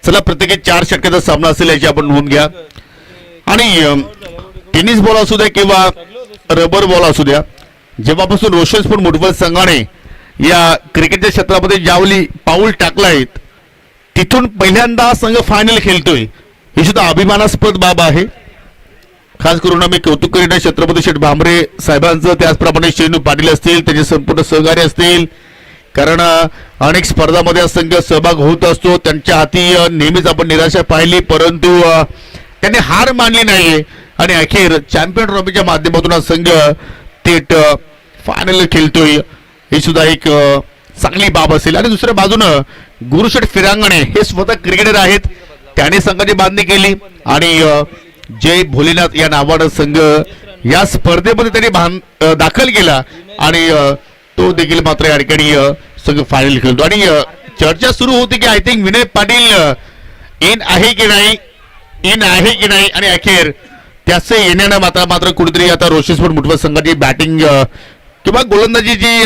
चला प्रत्येकी 4 षटकाचा सामना असेल याची आपण नोंद घ्या. आणि टेनिस बॉल असू द्या किंवा रबर बॉल असू द्या, जेव्हापासून रोशन स्पोर्ट मुठवल संघाने या क्रिकेटच्या क्षेत्रामध्ये ज्यावेळी पाऊल टाकलाय तिथून पहिल्यांदा संघ फायनल खेळतोय, ही सुद्धा अभिमानास्पद बाब आहे. खास करून आम्ही कौतुक करीन छत्रपती शेठ भामरे साहेबांचं, त्याचप्रमाणे शेनू पाटील असतील, त्याचे संपूर्ण सहकारी असतील, कारण अनेक स्पर्धांमध्ये संघ सहभाग होत असतो. त्यांच्या हाती नेहमीच आपण निराशा पाहिली, परंतु त्यांनी हार मानली नाही आणि अखेर चॅम्पियन ट्रॉफीच्या माध्यमातून हा संघ थेट फायनल खेळतोय, ही सुद्धा एक चांगली बाब असेल. आणि दुसऱ्या बाजूनं गुरुशेठ फिरांगणे हे स्वतः क्रिकेटर आहेत, त्याने संघाची बांधणी केली आणि जय भोलेनाथ या नावानं संघ या स्पर्धेमध्ये त्यांनी दाखल केला आणि तो देखील मात्र या ठिकाणी संघ फायनल खेळतो. आणि चर्चा सुरू होती की I think Vinay Patil in आहे की नाही, आणि अखेर त्याचे येण्यानं मात्र कुठेतरी आता रोशन स्पोर्ट मुठवल संघाची बॅटिंग किंवा गोलंदाजी जी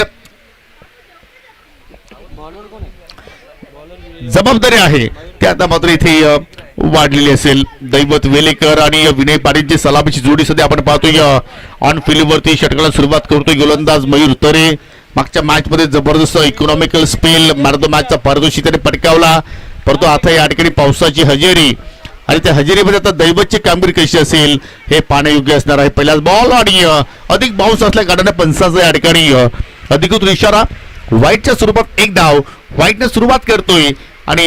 जबाबदारी आहे ते आता मात्र इथे वाढलेली असेल. दैवत वेलेकर आणि विनय पाटीलची सलामीची जोडी सध्या आपण पाहतोय ऑन फील्डवरती षटकाला सुरुवात करतोय गोलंदाज मयूर तरे. मागच्या मॅच मध्ये जबरदस्त economical spell man of the मॅचचा पारितोषिक त्याने पटकावला, परंतु आता या ठिकाणी पावसाची हजेरी आणि त्या हजेरीमध्ये आता दैवतची कामगिरी कशी असेल हे पाहणे योग्य असणार आहे. पहिलाच बॉल आणि अधिक बाउन्स असल्या कारणाने पंचाचा या ठिकाणी अधिकृत इशारा. व्हाईटच्या स्वरूपात एक धाव व्हाईटने सुरुवात करतोय आणि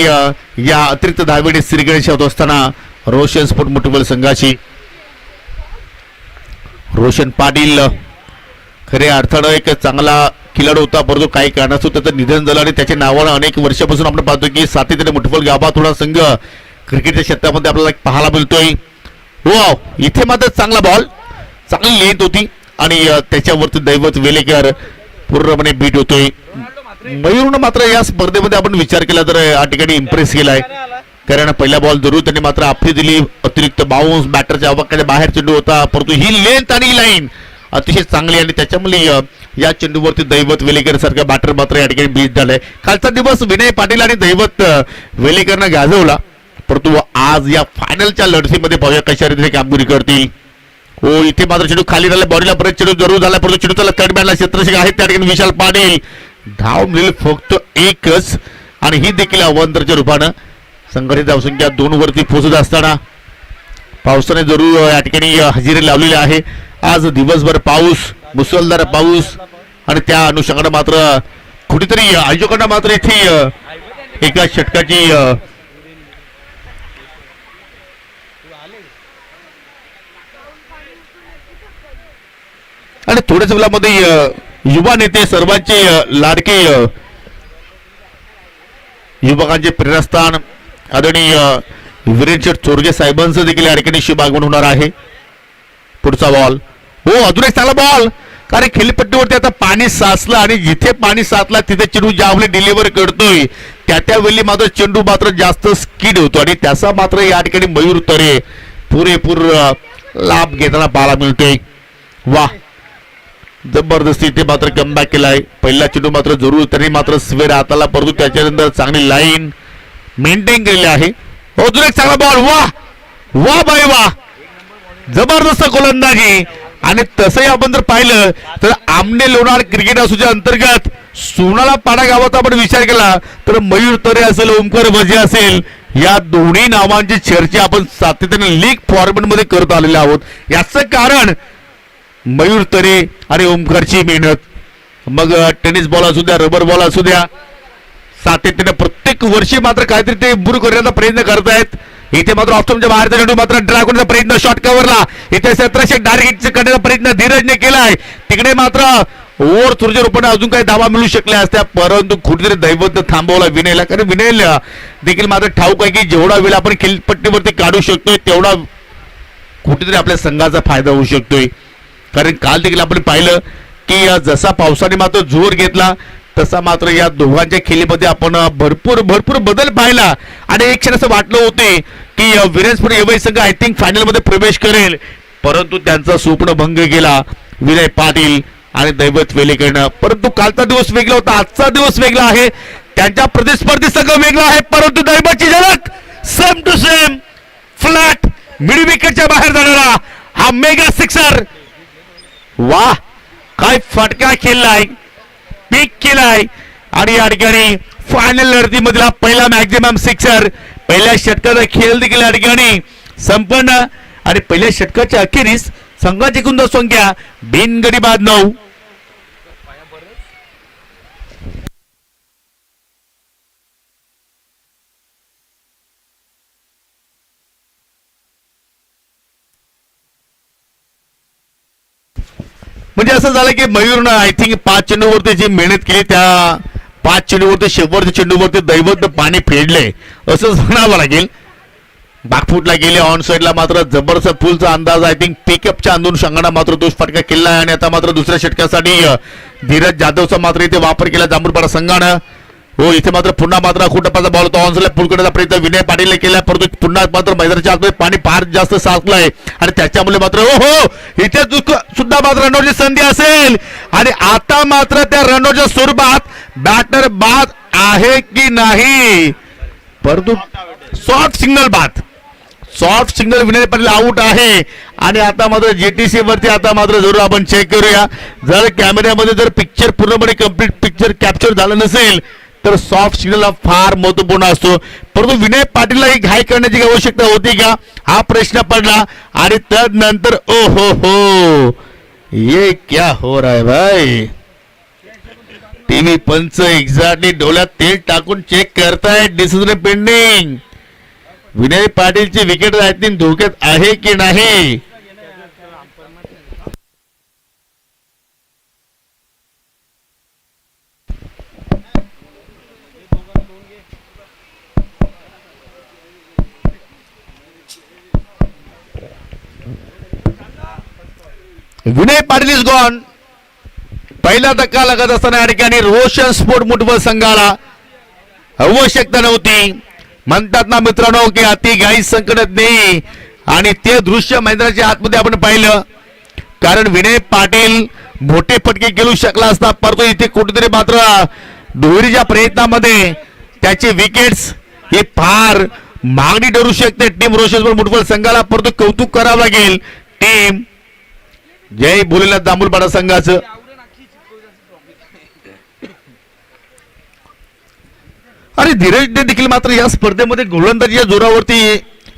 या अतिरिक्त धावेने श्रीगणेश होत असताना रोशन स्पोर्ट मुठवल संघाची रोशन पाटील खऱ्या अर्थानं एक चांगला खिलाडू होता, परंतु काही कारणास्तव त्याचं निधन झालं आणि त्याच्या नावानं अनेक वर्षापासून आपण पाहतो की सातत्याने मुठवल गावात थोडा संघ क्रिकेटच्या क्षेत्रामध्ये आपल्याला पाहायला मिळतोय. वाव, इथे मात्र चांगला बॉल, चांगली लेंथ होती आणि त्याच्यावरती दैवत वेलेकर पूर्णपणे बीट होतोय. मयूरनं मात्र या स्पर्धेमध्ये आपण विचार केला तर या ठिकाणी इम्प्रेस केलाय, कारण पहिला बॉल जरूर त्यांनी मात्र आपली दिली, अतिरिक्त बाउन्स बॅटरच्या अवकाशाच्या बाहेर चेंडू होता, परंतु ही लेंथ आणि लाईन अतिशय चांगली आणि त्याच्यामुळे या चेंडूवरती दैवत वेलेकर सारखा बॅटर मात्र या ठिकाणी बीट झालाय. कालचा दिवस विनय पाटील आणि दैवत वेलेकरनं गाजवला, परंतु आज या फायनलच्या लढतीमध्ये पाहूया कशा रीतीने कामगिरी करतील. हो, इथे मात्र चेंडू खाली झाला, बॉडीला परत चेंडू जरूर झाला, परंतु चेंडूला थर्ड मॅनला क्षेत्ररक्षक आहेत त्या ठिकाणी विशाल पाटील. धाव मिळेल फक्त एकच आणि ही देखील अवांतरच्या रूपानं संघटित धावसंख्या 2 वरती पोहोचत असताना पावसाने जरूर या ठिकाणी हजेरी लावलेली आहे. आज दिवसभर पाऊस, मुसळधार पाऊस आणि त्या अनुषंगाने मात्र कुठेतरी आयोजकांना मात्र इथे एका षटकाची आणि थोड्याच वेळामध्ये युवा नेते सर्वांचे लाडके युवकांचे प्रेरणास्थान आदरणीय वीरेंद्र चोरगे साहेबांचं देखील या ठिकाणी शुभ आगमन होणार आहे. पुढचा बॉल, हो अजून एक चांगला बॉल, कारण खेळपट्टीवरती आता पाणी साचलं आणि जिथे पाणी साचला तिथे चेंडू ज्यावेळी डिलिव्हर करतोय त्यावेळी मात्र चेंडू मात्र जास्त स्किड होतो आणि त्याचा मात्र या ठिकाणी मयूर तरे पुरेपूर लाभ घेताना पाहायला मिळतोय. वा, जबरदस्ती ते मात्र कमबॅक केलाय. पहिला चेंडू मात्र जरूर त्यांनी मात्र स्वेर हाताला, परंतु त्याच्यानंतर चांगली लाईन मेंटेन केलेली आहे. अजून एक चांगला बॉल, वा वा बाई वा, जबरदस्त गोलंदाजी. आणि तसंही आपण जर पाहिलं तर आमने लोणार क्रिकेट असोच्या अंतर्गत सोनाला पाडा गावाचा आपण विचार केला तर मयूर तरे असेल, ओमकार भजे असेल, या दोन्ही नावांची चर्चा आपण सातत्याने लीग फॉर्मॅट मध्ये करत आलेले आहोत. याचं कारण मयूर तरे आणि ओमकारची मेहनत. मग टेनिस बॉल असू द्या, रबर बॉल असू द्या, सातत्याने प्रत्येक वर्षी मात्र काहीतरी ते इम्प्रूव्ह करण्याचा प्रयत्न करतायत. इथे मात्र ऑप्शनच्या बाहेरचा चेंडू मात्र ड्रॅगनचा प्रयत्न, शॉट कव्हरला, इथे 1700 डायरेक्ट करण्याचा प्रयत्न धीरजने केलाय. तिकडे मात्र ओव्हर थोरच्या रूपाने अजून काही धावा मिळू शकल्या असत्या, परंतु कुठेतरी दैवत थांबवला विनयला, कारण विनय देखील मात्र ठाऊक आहे की जेवढा वेळ आपण खेळपट्टीवरती काढू शकतोय तेवढा कुठेतरी आपल्या संघाचा फायदा होऊ शकतोय. कारण काल देखील आपण पाहिलं की जसा पावसाने मात्र जोर घेतला तसा मात्र या दोघांच्या खेळीमध्ये आपण भरपूर बदल पाहिला आणि एक क्षण असं वाटलं होते की वीरेंद्र एवढे संघ आय थिंक फायनल मध्ये प्रवेश करेल, परंतु त्यांचा स्वप्न भंग गेला विनय पाटील आणि दैवत वेलेकरनं. परंतु कालचा दिवस वेगळा होता, आजचा दिवस वेगळा आहे, त्यांच्या प्रतिस्पर्धी संघ वेगळा आहे, परंतु दैवतची झलक same to same flat mid विकेटच्या बाहेर जाणारा हा मेगा सिक्सर. वा काय फटका खेळलाय, पीक केलाय आणि या ठिकाणी फायनल लढतीमधला पहिला मॅक्झिमम सिक्सर. पहिल्या षटकाचा खेळ देखील या ठिकाणी संपन्न आणि पहिल्या षटकाच्या अखेरीस संघाची एकूण संख्या बिनगडी बाद 9. म्हणजे असं झालं की मयूरनं आय थिंक 5 चेंडूवरती जी मेहनत केली त्या 5 चेंडूवरती शेवटच्या चेंडूवरती दैवत पाणी फेडले असं म्हणावं लागेल. बॅकफुटला गेले ऑन साईडला मात्र जबरदस्त फुलचा अंदाज आय थिंक पिकअपच्या अंदून संघाने मात्र तो फटका केला आहे आणि आता मात्र दुसऱ्या षटकासाठी धीरज जाधवचा मात्र इथे वापर केला जांभूळपाडा संघानं. हो इथे मात्र पुन्हा मात्र खुटपाचा बॉल होता ऑन साईडला पुल करण्याचा प्रयत्न विनय पाटीलने केला परंतु पुन्हा मात्र मैदानाच्या आतमध्ये पाणी फार जास्त साचलंय आणि त्याच्यामुळे मात्र हो इथे सुद्धा मात्र रनआउटची संधी असेल आणि आता मात्र त्या रनआउटच्या स्वरूपात बॅटर बाद आहे की नाही परंतु सॉफ्ट सिग्नल बाद. Soft signal Vinay Patil out आहे आणि आता मात्र जेटीसी वरती आता मात्र जरूर आपण चेक करूया. जर कॅमेऱ्यामध्ये जर पिक्चर पूर्णपणे कम्प्लीट पिक्चर कॅप्चर झालं नसेल तर सॉफ्ट सिग्नल हा फार महत्वपूर्ण असतो. परंतु विनय पाटीलला ही घाई करण्याची आवश्यकता होती का हा प्रश्न पडला आणि त्यानंतर ओ हो ये क्या हो रहा है भाई. टीव्ही पंच एक्झॅक्टली डोळ्यात तेल टाकून चेक करतायत डिसिजन पेंडिंग. विनय पाटीलची विकेट आय थिंक धोक्यात आहे की नाही. Vinay Patil is gone. पहिला धक्का लागत असताना या ठिकाणी रोशन स्पोर्ट मुठबळ संघाला आवश्यकता नव्हती. म्हणतात ना मित्रांनो की अति घाई संकटात नाही आणि ते दृश्य मैदानाच्या आतमध्ये आपण पाहिलं कारण विनय पाटील मोठे फटके खेळू शकला असता परंतु इथे कुठेतरी मात्र दुहेरीच्या प्रयत्नामध्ये त्याचे विकेट्स हे फार मागणी ठरू शकते टीम रोशन स्पोर्ट मुठबळ संघाला. परंतु कौतुक करावं लागेल टीम जय भोलेनाथ जांभूळपाडा संघाचं. आणि धीरजने देखील मात्र या स्पर्धेमध्ये गोलंदाजीच्या जोरावरती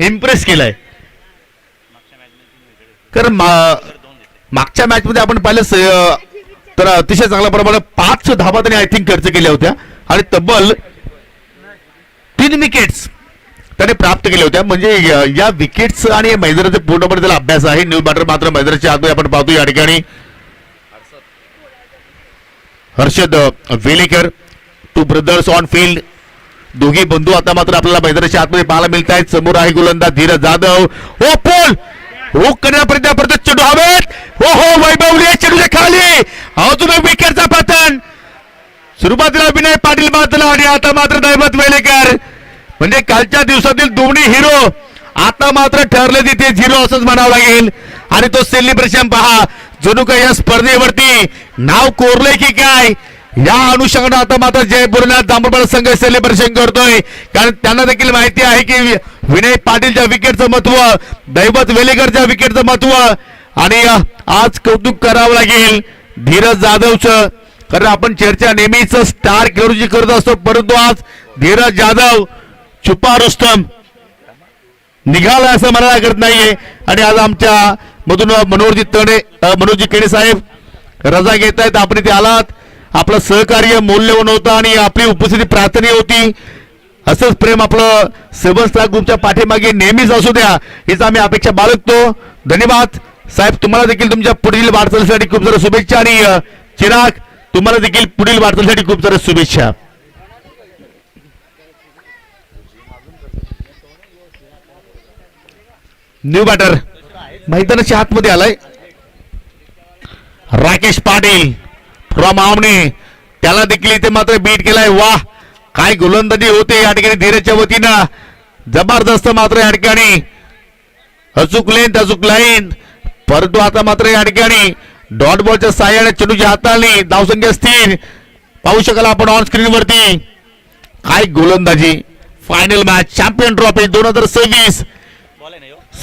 इम्प्रेस केलाय कारण मागच्या मॅच मध्ये आपण पाहिलं तर अतिशय चांगल्या प्रमाणे 5 धावा त्याने आय थिंक खर्च केल्या होत्या आणि तब्बल 3 विकेट्स त्याने प्राप्त केल्या होत्या. म्हणजे या विकेट्स आणि मैदानाचे पूर्णपणे त्याला अभ्यास आहे. न्यू बॅटर मात्र मैदानाच्या आतमध्ये आपण पाहतो या ठिकाणी हर्षद वेलेकर 2 ब्रदर्स ऑन फील्ड. दोघे बंधू आता मात्र आपल्याला मैदानाच्या आतमध्ये पाहायला मिळत आहेत. समोर आहे गोलंदाज धीरज जाधव. ओ पोल हो करण्यापर्यंत चेंडू हवेत. हो हो वैभवली चेंडूच्या खाली अजून विकेटचा पतन. सुरुवातीला विनय पाटील बाजूला आणि आता मात्र दैवत वेलेकर. म्हणजे कालच्या दिवसातील दोन्ही हिरो आता मात्र ठरले तिथे 0 असंच म्हणावं लागेल. आणि तो सेलिब्रेशन पहा जणू काही या स्पर्धेवरती नाव कोरले की काय या अनुषंगाने आता मात्र जय भोलेनाथ जांभूळपाडा संघ सेलिब्रेशन करतोय कारण त्यांना देखील माहिती आहे की विनय पाटीलच्या विकेटचं महत्व दैवत वेलेकरच्या विकेटचं महत्व आणि आज कौतुक करावं लागेल धीरज जाधवचं कारण आपण चर्चा नेहमीच स्टार खेळाडूची करत असतो परंतु आज धीरज जाधव छुपा रुस्तम निघाला असं म्हणायला करत नाहीये. आणि आज आमच्या मधून मनोहरजी केणे साहेब रजा घेत आहेत. आपण इथे आलात आपलं सहकार्य मौल्यवान होतं आणि आपली उपस्थिती प्रार्थनीय होती. असंच प्रेम आपलं 7 स्टार ग्रुपच्या पाठीमागे नेहमीच असू द्या हीच आम्ही अपेक्षा बाळगतो. धन्यवाद साहेब. तुम्हाला देखील तुमच्या पुढील वाटचालीसाठी खूप साऱ्या शुभेच्छा आणि चिराग तुम्हाला देखील पुढील वाटचालीसाठी खूप साऱ्या शुभेच्छा. न्यू बॅटर मैदानाच्या आतमध्ये आलाय राकेश पाटील फ्रॉम आमने. त्याला देखील इथे मात्र बीट केलाय. वाह काय गोलंदाजी होते या ठिकाणी धीरजच्या वतीनं. जबरदस्त मात्र या ठिकाणी अचूक लाईन परंतु आता मात्र या ठिकाणी डॉट बॉलच्या साह्याने चेंडूच्या हाताळणी धावसंख्या स्थिर पाहू शकाल आपण ऑन स्क्रीन वरती. काय गोलंदाजी final match champion trophy 2026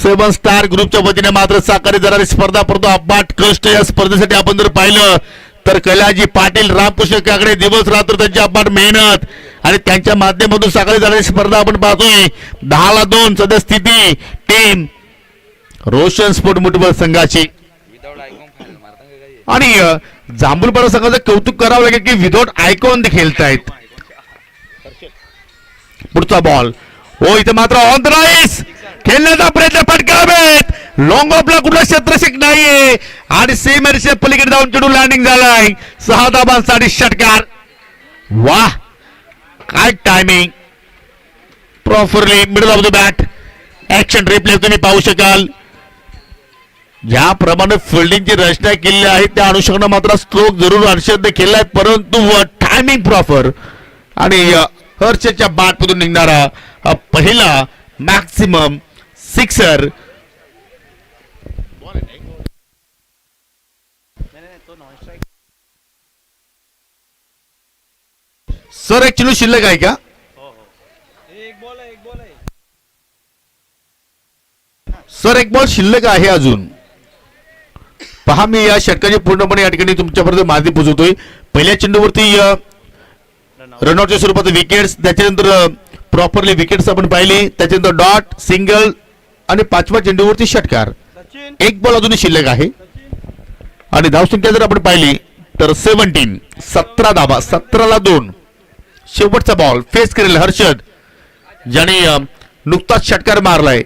7 star ग्रुपच्या वतीने मात्र साकारली जाणारी स्पर्धा परंतु अब्बाट कष्ट या स्पर्धेसाठी आपण जर पाहिलं तर कैलाजी पाटील रामकृष्ण काकडे दिवस रात्र त्यांची अब्बाट मेहनत आणि त्यांच्या माध्यमातून साकारली जाणारी स्पर्धा आपण पाहतोय 10-2 सध्या स्थिती टीम रोशन स्पोर्ट मुठबळ संघाची आणि जांभूलपाडा संघाचं कौतुक करावं लागेल की विदाउट आयकॉन ते खेळतायत. पुढचा बॉल हो इथे मात्र ऑन द राईस खेळण्याचा प्रयत्न फटकावेत लॉंग ऑफला कुठला क्षेत्रक्षक नाहीये आणि सीमेच्या पलीकडे जाऊन चेंडू लँडिंग झालाय 6 धाबांसाठी षटकार. वाह काय timing properly middle of the bat action replay तुम्ही पाहू शकाल ज्याप्रमाणे फिल्डिंगची रचना केली आहे त्या अनुषंगाने मात्र स्ट्रोक जरूर हर्षदने केलाय परंतु टायमिंग प्रॉपर आणि हर्षदच्या बॅटमधून निघणारा पहिला मॅक्सिमम सिक्सर. सर एक चेंडू शिल्लक आहे का? सर एक बॉल शिल्लक आहे अजून. पहा मी या षटकाची पूर्णपणे या ठिकाणी तुमच्यापर्यंत माहिती पोहोचवतोय. पहिल्या चेंडूवरती रनआउटच्या स्वरूपात विकेट्स त्याच्यानंतर प्रॉपरली विकेट्स आपण पाहिली त्याच्यानंतर डॉट सिंगल आणि 5व्या चेंडूवरती षटकार. एक बॉल अजूनही शिल्लक आहे आणि धावसंख्या जर आपण पाहिली तर 17 धावा 17-2. शेवटचा बॉल फेस करेल हर्षद ज्याने नुकताच षटकार मारलाय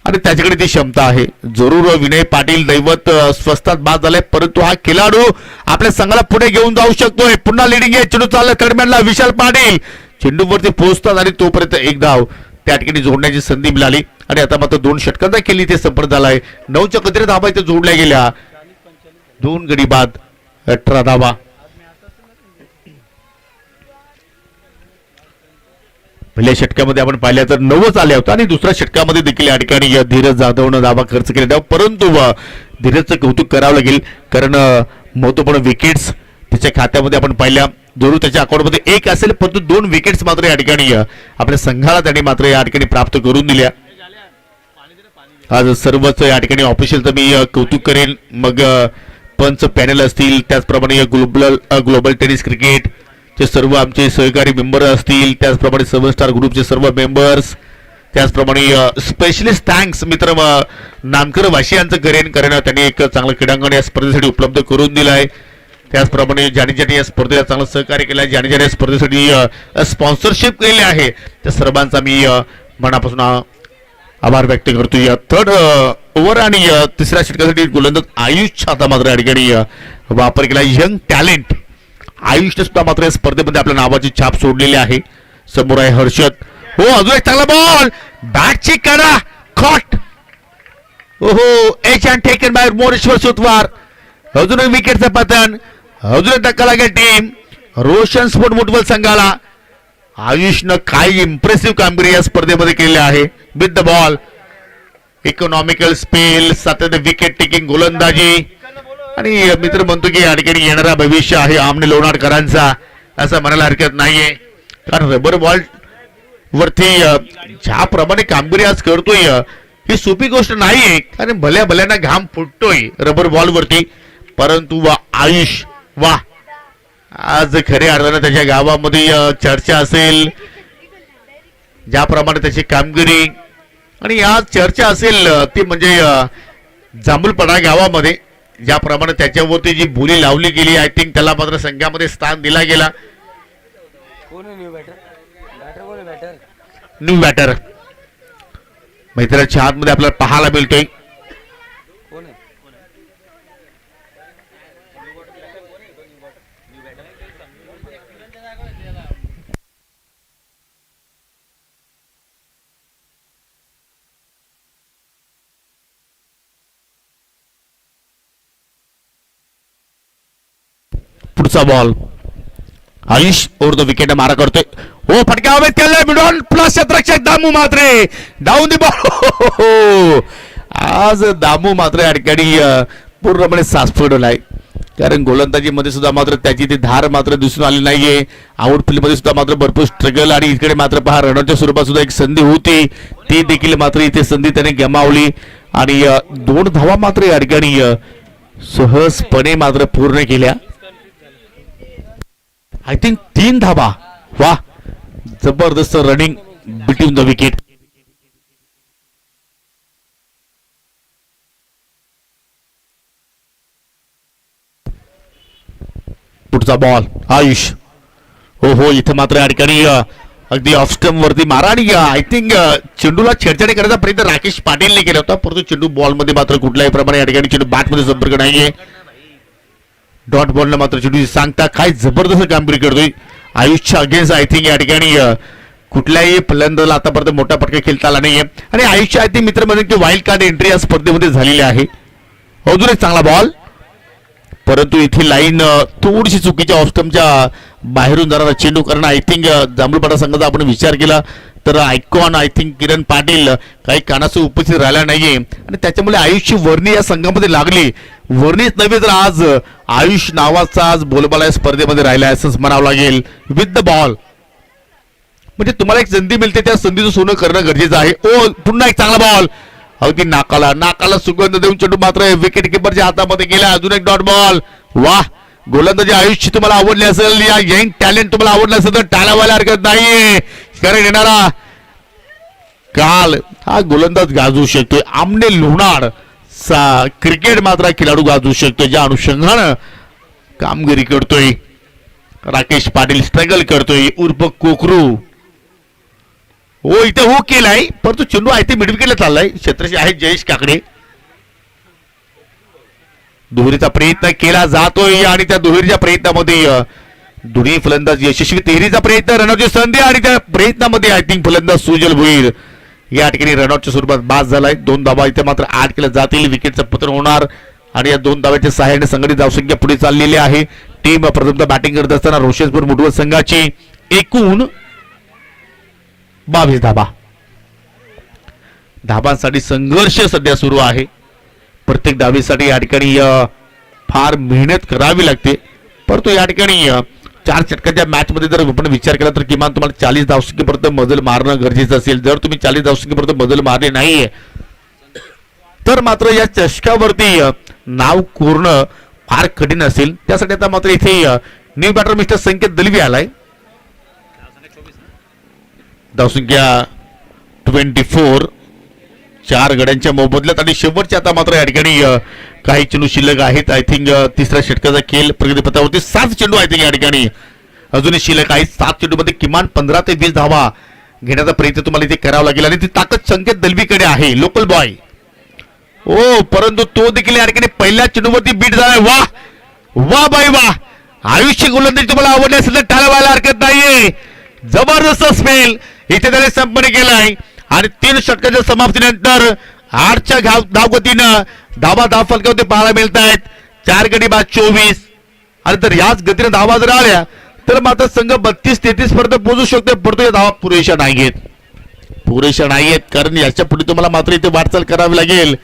आणि त्याच्याकडे ती क्षमता आहे. जरूर विनय पाटील दैवत स्वस्तात बाद झालाय परंतु हा खेळाडू आपल्या संघाला पुढे घेऊन जाऊ शकतोय. पुन्हा लिडिंग आहे चेंडू चालला कडम्यानला विशाल पाटील चेंडूवरती पोहोचतात आणि तोपर्यंत एक धाव त्या ठिकाणी जोडण्याची संधी मिळाली आणि आता मात्र 2 षटकांचा केली ते संपर्क झालाय. 9च्या कधीतरी धावा इथे जोडल्या गेल्या 2 गडी बाद 18 धावा. पहिल्या षटकामध्ये आपण पाहिल्या तर 9च आल्या होत्या आणि दुसऱ्या षटकामध्ये देखील या ठिकाणी धीरज जाधवनं धावा खर्च केला परंतु धीरजचं कौतुक करावं लागेल कारण महत्वपूर्ण विकेट्स त्याच्या खात्यामध्ये आपण पाहिल्या जरूर त्याच्या अकाउंटमध्ये 1 असेल परंतु 2 विकेट्स मात्र या ठिकाणी आपल्या संघाला त्यांनी मात्र या ठिकाणी प्राप्त करून दिल्या. आज सर्वच या ठिकाणी ऑफिशियलचं मी कौतुक करेन मग पंच पॅनल असतील त्याचप्रमाणे ग्लोबल टेनिस क्रिकेट चे सर्व आमचे सहकारी मेंबर असतील त्याचप्रमाणे 7 स्टार ग्रुपचे सर्व मेंबर्स त्याचप्रमाणे स्पेशलिस्ट थँक्स मित्र नामकर वाशियांचं करेन कारण त्यांनी एक चांगलं क्रीडांगण या स्पर्धेसाठी उपलब्ध करून दिलं आहे. त्याचप्रमाणे ज्याने ज्याने या स्पर्धेला चांगलं सहकार्य केलं आहे ज्याने ज्याने या स्पर्धेसाठी स्पॉन्सरशिप केली आहे त्या सर्वांचा मी मनापासून आभार व्यक्त करतो. या 3rd ओव्हर आणि 3ऱ्या षटकासाठी गोलंदाज आयुष आता मात्र या ठिकाणी वापर केला. यंग टॅलेंट आयुषने सुद्धा मात्र या स्पर्धेमध्ये आपल्या नावाची छाप सोडलेली आहे. समोर आहे हर्षद हो अजून एक चांगला बॉल बॅटची कडा कॉट ओहो एच and taken by Moreshwar Sutwar. अजून एक विकेटचं पतन अजून एक धक्का लागेल टीम रोशन स्पोर्ट मुठबळ संघाला. आयुषनं काय इम्प्रेसिव्ह कामगिरी या स्पर्धेमध्ये केली आहे with the ball economical spell सातत्य विकेट टेकिंग गोलंदाजी आणि मित्र म्हणतो की या ठिकाणी येणारा भविष्य आहे आमने लोणारकरांचा असं म्हणायला हरकत नाहीये कारण रबर बॉल वरती ज्याप्रमाणे कामगिरी आज करतोय ही सोपी गोष्ट नाहीये कारण भल्या भल्यांना घाम फुटतोय रबर बॉल वरती परंतु आयुष वा आज खऱ्या अर्थानं त्याच्या गावामध्ये चर्चा असेल ज्याप्रमाणे त्याची कामगिरी आणि आज चर्चा असेल ती म्हणजे जांभूलपाडा गावामध्ये ज्याप्रमाणे त्याच्यावरती जी बोली लावली गेली आय थिंक त्याला मात्र संघामध्ये स्थान दिला गेला. न्यू बॅटर मैत्रीच्या हातमध्ये आपल्याला पाहायला मिळतोय. पुढचा ball Ayush over the wicket मारा करतोय हो फटका हवेत केलाय मिडॉन प्लस क्षेत्ररक्षक Damu Matre down the ball. आज दामू मात्र या ठिकाणी पूर्णपणे सास फोडलाय कारण गोलंदाजीमध्ये सुद्धा मात्र त्याची ती धार मात्र दिसून आली नाहीये. आउटफील्ड मध्ये सुद्धा मात्र भरपूर स्ट्रगल आणि इकडे मात्र पहा रनआउटच्या स्वरूपात सुद्धा एक संधी होती, ती देखील मात्र इथे संधी त्याने गमावली आणि 2 धावा मात्र या ठिकाणी सहजपणे मात्र पूर्ण केल्या. आय थिंक 3 धावा. वा, जबरदस्त रनिंग बिटवीन द विकेट. पुढचा बॉल आयुष. हो हो, इथं मात्र या ठिकाणी अगदी ऑफ स्टंप वरती मारा आणि आय थिंक चेंडूला छेडछाडी करायचा प्रयत्न राकेश पाटीलने केला होता, परंतु चेंडू बॉल मध्ये मात्र कुठल्याही प्रमाणे या ठिकाणी चेंडू बॅट मध्ये संपर्क नाहीये. डॉट बॉल मात्र चेंडू सांगता काय जबरदस्त कामगिरी करतोय आयुषच्या अगेन्स्ट. आय थिंक या ठिकाणी कुठल्याही फलंदाजाला आतापर्यंत मोठा फटका खेळता आला नाहीये आणि आयुषच्या आय थिंक मित्र म्हणून की वाईल्ड कार्ड एंट्री या स्पर्धेमध्ये झालेली आहे. अजून एक चांगला बॉल, परंतु इथे लाईन थोडीशी चुकीच्या ऑफ स्टंपच्या बाहेरून जाणारा चेंडू. कारण आय थिंक जांभूळपाडा संघाचा आपण विचार केला तर icon I think Kiran Patil काही कारणास्तव उपस्थित राहिला नाहीये आणि त्याच्यामुळे आयुषची वर्णी या संघामध्ये लागली. वर्णीच नव्हे तर आज आयुष नावाचा आज बोलबाला या स्पर्धेमध्ये राहिला असंच म्हणावं लागेल. विथ द बॉल म्हणजे तुम्हाला एक संधी मिळते, त्या संधीचं सोनं करणं गरजेचं आहे. ओ, पुन्हा एक चांगला बॉल, अगदी नाकाला सुगंध देऊन चेंडू मात्र विकेट किपरच्या हातामध्ये गेला. अजून एक डॉट बॉल. वाह, गोलंदाजी आयुषची तुम्हाला आवडली असेल, या यंग टॅलेंट तुम्हाला आवडलं असेल तर टाळ्या व्हायला हरकत नाही. कारण येणारा काल हा गोलंदाज गाजवू शकतोय. आमने लोणार क्रिकेट मात्र खेळाडू गाजवू शकतोय, ज्या अनुषंगानं कामगिरी करतोय राकेश पाटील. स्ट्रगल करतोय उर्फ कोकरू. हो, इथे हो केलाय, परंतु चेंडू आहे ते मिड विकेटला चाललाय. क्षेत्रशी आहे जयेश काकडे. दुहेरीचा प्रयत्न केला जातोय आणि त्या दुहेरीच्या प्रयत्नामध्ये दोन्ही फलंदाज यशस्वी. तिहेरीचा प्रयत्न, रनआउटची संधी आणि त्या प्रयत्नामध्ये आय थिंक फलंदाज सुजल भुईर या ठिकाणी रनआउटच्या स्वरूपात बाद झालाय. 2 धावा इथे मात्र 8 केल्या जातील. विकेटचं पतन होणार आणि या 2 धाव्याच्या सहाय्याने संघटित धावसंख्या पुढे चाललेली आहे. टीम प्रथमतः बॅटिंग करत असताना रोशनपूर मुठवत संघाची एकूण 22 धाबा. धाबांसाठी संघर्ष सध्या सुरू आहे. प्रत्येक धावेसाठी या ठिकाणी फार मेहनत करावी लागते, परंतु या ठिकाणी 4 षटकांच्या मॅच मध्ये जर आपण विचार केला तर किमान तुम्हाला 40 धावसंख्येपर्यंत मजल मारणं गरजेचं असेल. जर तुम्ही 40 धावसंख्येपर्यंत मजल मारले नाहीये तर मात्र या चषकावरती नाव कोरणं फार कठीण असेल. त्यासाठी आता मात्र इथे न्यू बॅटर मिस्टर संकेत दलवी आलाय. धावसंख्या 24, 4 गड्यांच्या मोबदल्यात आणि शेवटचे आता मात्र या ठिकाणी काही चेंडू शिल्लक आहेत. आय थिंक तिसऱ्या षटकाचा खेळ प्रगतीपथावरती 7 चेंडू आय थिंक या ठिकाणी अजूनही शिल्लक आहेत. 7 चेंडूमध्ये किमान 15 ते 20 धावा घेण्याचा प्रयत्न तुम्हाला इथे करावा लागेल आणि ती ताकद संकेत दलवीकडे आहे, लोकल बॉय. ओ, परंतु तो देखील या ठिकाणी पहिल्या चेंडूवरती बीट झालाय. वाह वाह बाई वाह, आयुष्य गोलंदाजी तुम्हाला आवडली असेल तर टाळ्या व्हायला हरकत नाहीये. जबरदस्त स्पेल इथे त्याने संपन्न केलाय आणि 3 षटकाच्या समाप्तीनंतर 8च्या धावगतीनं धाव फलकावरती पाहायला मिळत आहेत. 4 गडी बाद 24 आणि तर याच गतीने धावा जर आल्या तर मात्र संघ 32-33 पर्यंत पोहोचू शकतो. परंतु या धावा पुरेशा नाहीयेत कारण याच्या पुढे तुम्हाला मात्र इथे वाटचाल करावी लागेल.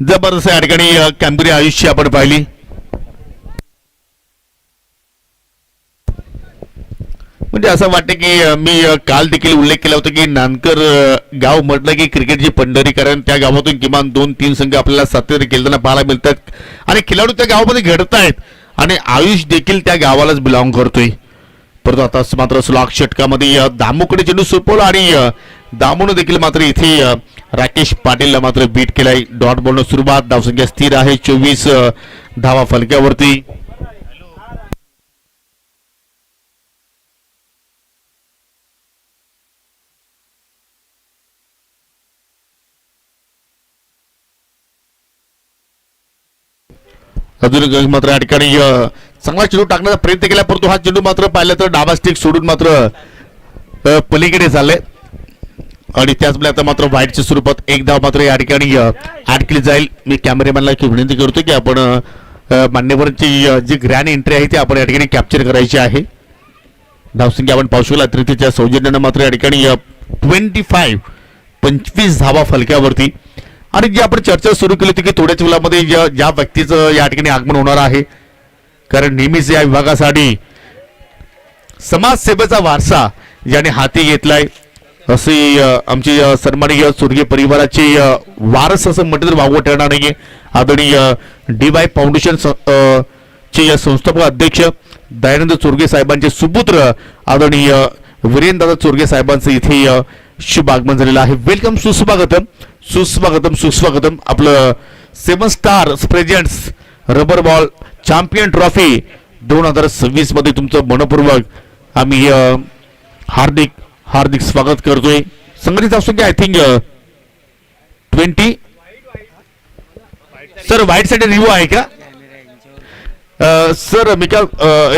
जबरदस्त या ठिकाणी कामगिरी आयुष्य आपण पाहिली. म्हणजे असं वाटतं की मी काल देखील उल्लेख केला होता की नानकर गाव म्हटलं की क्रिकेटची पंढरी, कारण त्या गावातून किमान 2-3 संघ आपल्याला सातत्याने खेळताना पाहायला मिळतात आणि खेळाडू त्या गावामध्ये घडत आहेत आणि आयुष देखील त्या गावालाच बिलॉंग करतोय. परंतु आता मात्र स्लॉक षटकामध्ये दामूकडे चेंडू सोपवला आणि दामून देखील मात्र इथे राकेश पाटीलला मात्र बीट केलाय. डॉट बॉलनं सुरुवात. धावसंख्या स्थिर आहे 24 धावा फलक्यावरती. अजून मात्र या ठिकाणी चांगला चेंडू टाकण्याचा प्रयत्न केला, परंतु हा चेंडू मात्र पाहिला तर डावा स्टिक सोडून मात्र पलीकडे झाले आणि त्याचवेळी आता मात्र वाईटच्या स्वरूपात 1 धाव मात्र या ठिकाणी ऍड केली जाईल. मी कॅमेरामॅनला विनंती करतो की आपण मान्यवरांची जी ग्रँड एंट्री आहे ती आपण या ठिकाणी कॅप्चर करायची आहे. धावसंख्या आपण पाहू शकला तृतीयच्या सौजन्यानं मात्र या ठिकाणी 25 धावा फलक्यावरती. आणि जी आपण चर्चा सुरू केली होती की थोड्याच वेळामध्ये ज्या व्यक्तीचं या ठिकाणी आगमन होणार आहे, कारण नेहमीच या विभागासाठी समाजसेवेचा वारसा ज्याने हाती घेतलाय अशी आमची सन्माननीय स्वर्गीय परिवाराची वारस असं म्हटलं तर वावगं ठरणार नाहीये. आदरणीय DY फाउंडेशन चे संस्थापक अध्यक्ष दयानंद चोरगे साहेबांचे सुपुत्र आदरणीय वीरेंद्र चोरगे साहेबांचं इथे शुभ आगमन झालेलं आहे. वेलकम, सुस्वागतम सुस्वागतम सुस्वागतम. आपलं 7 stars presents rubber ball champion trophy 2026 मध्ये तुमचं मनपूर्वक आम्ही हार्दिक हार्दिक स्वागत करतोय. संघटित असू की आय थिंक 20 सर वाईट साईड रिव्ह्यू आहे का सर? मी का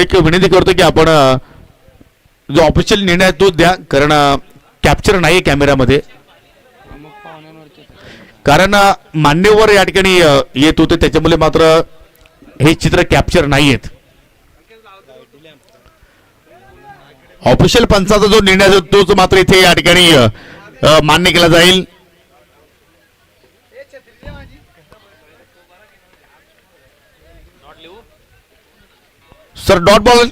एक विनंती करतो की आपण जो ऑफिशियल निर्णय तो द्या, कारण कॅप्चर नाही कॅमेरामध्ये, कारण मान्यवर या ठिकाणी येत होते त्याच्यामुळे मात्र हे चित्र कॅप्चर नाही आहेत. ऑफिशियल पंचाचा जो निर्णय तोच मात्र इथे या ठिकाणी मान्य केला जाईल. Sir dot ball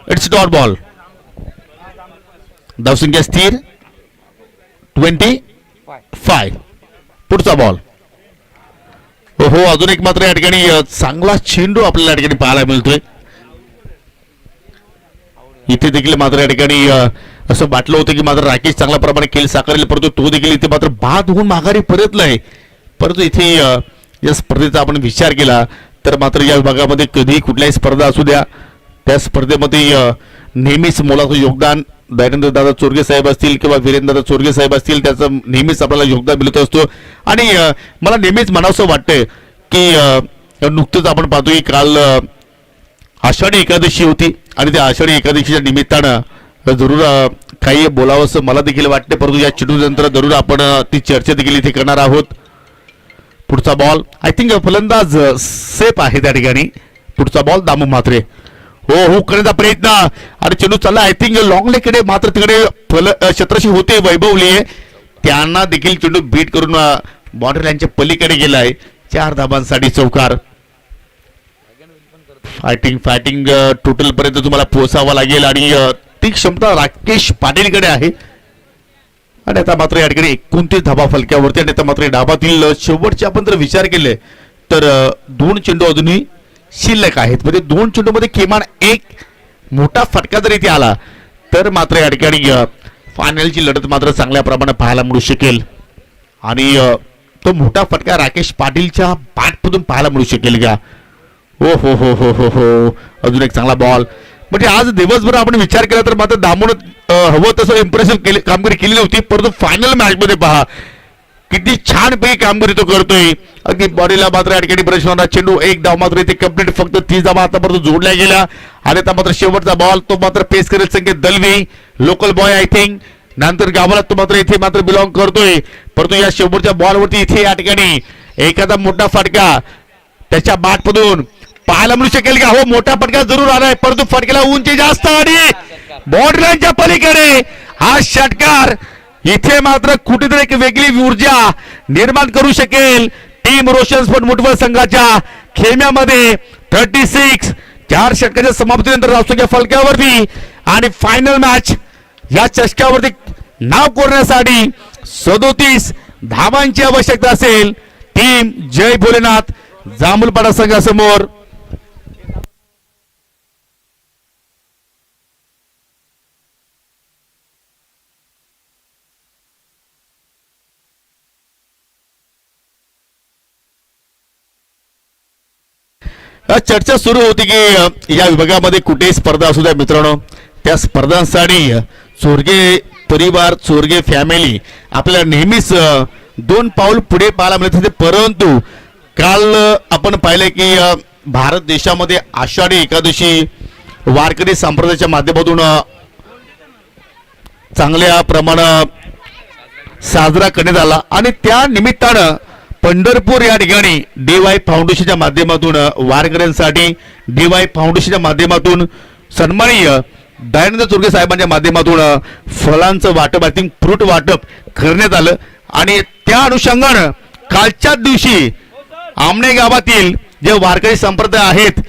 it's dot ball. धावसंख्या स्थिर 25. पुढचा बॉल. हो अजून एक मात्र या ठिकाणी चांगला चेंडू आपल्याला या ठिकाणी पाहायला मिळतोय. इथे देखील मात्र या ठिकाणी असं वाटलं होतं की मात्र राकेश चांगल्या प्रमाणे खेळ साकारेल, परंतु तो देखील इथे मात्र बाद होऊन माघारी परतलाय. परंतु इथे या स्पर्धेचा आपण विचार केला तर मात्र या विभागामध्ये कधीही कुठल्याही स्पर्धा असू द्या त्या स्पर्धेमध्ये नेहमीच मोलाचं योगदान दयानंद दादा चोरगे साहेब असतील किंवा वीरेंद्र दादा चोरगे साहेब असतील त्याचं नेहमीच आपल्याला योगदान मिळत असतो. आणि मला नेहमीच म्हणावंसं वाटतं की नुकतंच आपण पाहतोय काल आषाढी एकादशी होती आणि त्या आषाढी एकादशीच्या निमित्तानं जरूर काही बोलावंसं मला देखील वाटते, परंतु या चेंडूनंतर जरूर आपण ती चर्चा देखील इथे करणार आहोत. पुढचा बॉल आय थिंक फलंदाज सेफ आहे त्या ठिकाणी. पुढचा बॉल दामू म्हात्रे हो करण्याचा प्रयत्न आणि चेंडू चालला आय थिंक लॉंग लेकडे, मात्र तिकडे क्षेत्रशी होते वैभवली त्यांना देखील चेंडू बीट करून बाउंड्री लाईनच्या पलीकडे गेलाय. 4 धाबांसाठी चौकार. फायटिंग टोटल पर्यंत तुम्हाला पोहोचावं लागेल आणि ती क्षमता राकेश पाटीलकडे आहे. आणि आता मात्र या ठिकाणी 29 धाबा फलक्यावरती आणि आता मात्र डाबातील शेवटचे आपण जर विचार केले तर 2 चेंडू अजूनही शिल्लक आहेत. म्हणजे 2 चेंडूमध्ये किमान एक मोठा फटका जर इथे आला तर मात्र या ठिकाणी फायनलची लढत मात्र चांगल्या प्रमाणात पाहायला मिळू शकेल आणि तो मोठा फटका राकेश पाटीलच्या बॅटमधून पाहायला मिळू शकेल का? हो हो हो हो हो हो अजून एक चांगला बॉल. म्हणजे आज दिवसभर आपण विचार केला तर मात्र दामून हवं तसं इम्प्रेसिव्ह कामगिरी केली नव्हती, परंतु फायनल मॅच मध्ये पहा किती छानपैकी कामगिरी तो करतोय. अगदी बॉडीला मात्र या ठिकाणी ब्रश होणार चेंडू एक धाव मात्र इथे कंप्लीट, फक्त 30 धावा आतापर्यंत जोडल्या गेल्या आणि आता मात्र शेवटचा बॉल तो मात्र पेस करेल Sanket Dalvi local boy I think, नंतर गावाला तो मात्र इथे मात्र बिलॉंग करतोय. परंतु या शेवटच्या बॉलवरती इथे या ठिकाणी एखादा मोठा फटका त्याच्या बॅटमधून पाहायला मिळू शकेल का? हो मोठा फटका जरूर आलाय, परंतु फटक्याला उंची जास्त आणि बॉर्डर लाईनच्या पलीकडे हा षटकार इथे मात्र कुठेतरी एक वेगळी ऊर्जा निर्माण करू शकेल. टीम रोशन स्पोर्ट मुठवळ संघाच्या खेम्यामध्ये 36 4 षटकाच्या समाप्तीनंतर राष्ट्रीय फलक्यावरती आणि फायनल मॅच या चषकावरती नाव कोरण्यासाठी 37 धावांची आवश्यकता असेल. टीम जय भोलेनाथ जांभूलपाडा संघासमोर. चर्चा सुरू होती की या विभागामध्ये कुठेही स्पर्धा असू द्या मित्रांनो, त्या स्पर्धांसाठी चोरगे परिवार चोरगे फॅमिली आपल्याला नेहमीच 2 पाऊल पुढे पाहायला मिळत होते. परंतु काल आपण पाहिले की भारत देशामध्ये आषाढी एकादशी वारकरी संप्रदायाच्या माध्यमातून चांगल्या प्रमाणात साजरा करण्यात आला आणि त्या निमित्तानं पंढरपूर या ठिकाणी DY फाउंडेशनच्या माध्यमातून वारकऱ्यांसाठी DY फाउंडेशनच्या माध्यमातून सन्माननीय दयानंद चोरगे साहेबांच्या माध्यमातून फळांचं वाटप आय थिंक फ्रूट वाटप करण्यात आलं आणि त्या अनुषंगानं कालच्या दिवशी आमणे गावातील जे वारकरी संप्रदाय आहेत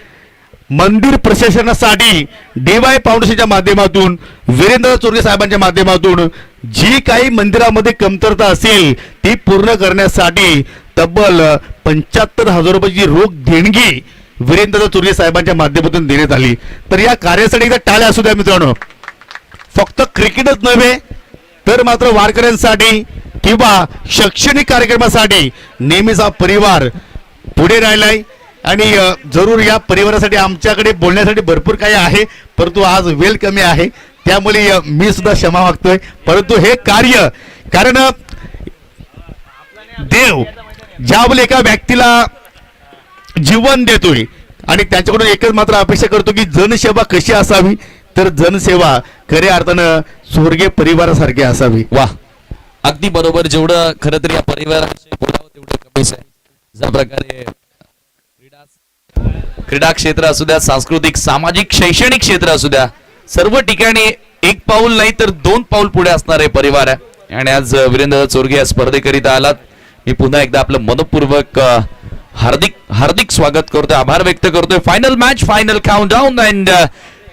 मंदिर प्रशासनासाठी DY फाउंडेशनच्या माध्यमातून वीरेंद्र चोरगे साहेबांच्या माध्यमातून जी काही मंदिरामध्ये कमतरता असेल ती पूर्ण करण्यासाठी तब्बल 75,000 रुपयाची रोख देणगी वीरेंद्र चोरगे साहेबांच्या माध्यमातून देण्यात आली. तर या कार्यासाठी एकदा टाळ्या असू द्या मित्रांनो. फक्त क्रिकेटच नव्हे तर मात्र वारकऱ्यांसाठी किंवा शैक्षणिक कार्यक्रमासाठी नेहमीच हा परिवार पुढे राहिलाय आणि जरूर या परिवारासाठी आमच्याकडे बोलण्यासाठी भरपूर काही आहे परंतु आज वेळ कमी आहे त्यामुळे मी सुद्धा क्षमा मागतोय. परंतु हे कार्य कारण देव ज्यावेळी एका व्यक्तीला जीवन देतोय आणि त्यांच्याकडून एकच मात्र अपेक्षा करतो की जनसेवा कशी असावी तर जनसेवा खऱ्या अर्थानं स्वर्गीय परिवारासारखी असावी. वा अगदी बरोबर. जेवढं खरं तर या परिवाराचे बोलावं तेवढं कमीच आहे. ज्या प्रकारे क्रीडा क्षेत्र असू द्या सांस्कृतिक सामाजिक शैक्षणिक क्षेत्र असू द्या सर्व ठिकाणी एक पाऊल नाही तर 2 पाऊल पुढे असणारे परिवार आहे आणि आज वीरेंद्र चोरगे या स्पर्धेकरिता आलात. मी पुन्हा एकदा आपलं मनपूर्वक हार्दिक स्वागत करतोय आभार व्यक्त करतोय. Final match final countdown and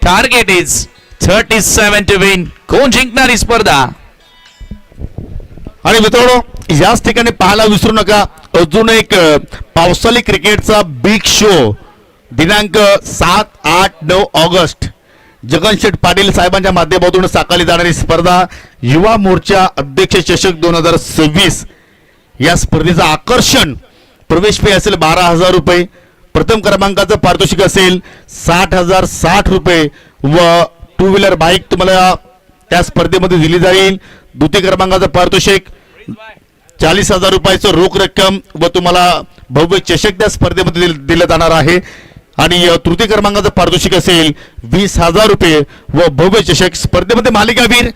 target is 37 to win. कोण जिंकणार ही स्पर्धा. आणि मित्रांनो याच ठिकाणी पाहायला विसरू नका अजून एक पावसाळी क्रिकेटचा बिग शो दिनांक 7, 8, 9 ऑगस्ट जगनशेठ पाटील साहेबांच्या माध्यमातून साकारली जाणारी स्पर्धा युवा मोर्चा अध्यक्ष चषक 2026. या स्पर्धेचं आकर्षण प्रवेश फी असेल 12,000 रुपये. प्रथम क्रमांकाचं पारितोषिक असेल 60,060 रुपये व 2 व्हीलर बाईक तुम्हाला त्या स्पर्धेमध्ये दिली जाईल. द्वितीय क्रमांकाचं पारितोषिक 40,000 रुपयाचं रोख रक्कम व तुम्हाला भव्य चषक त्या स्पर्धेमध्ये दिलं जाणार आहे आणि तृतीय क्रमांकाचं पारितोषिक असेल 20,000 रुपये व भव्य चषक. स्पर्धेमध्ये मालिकावीर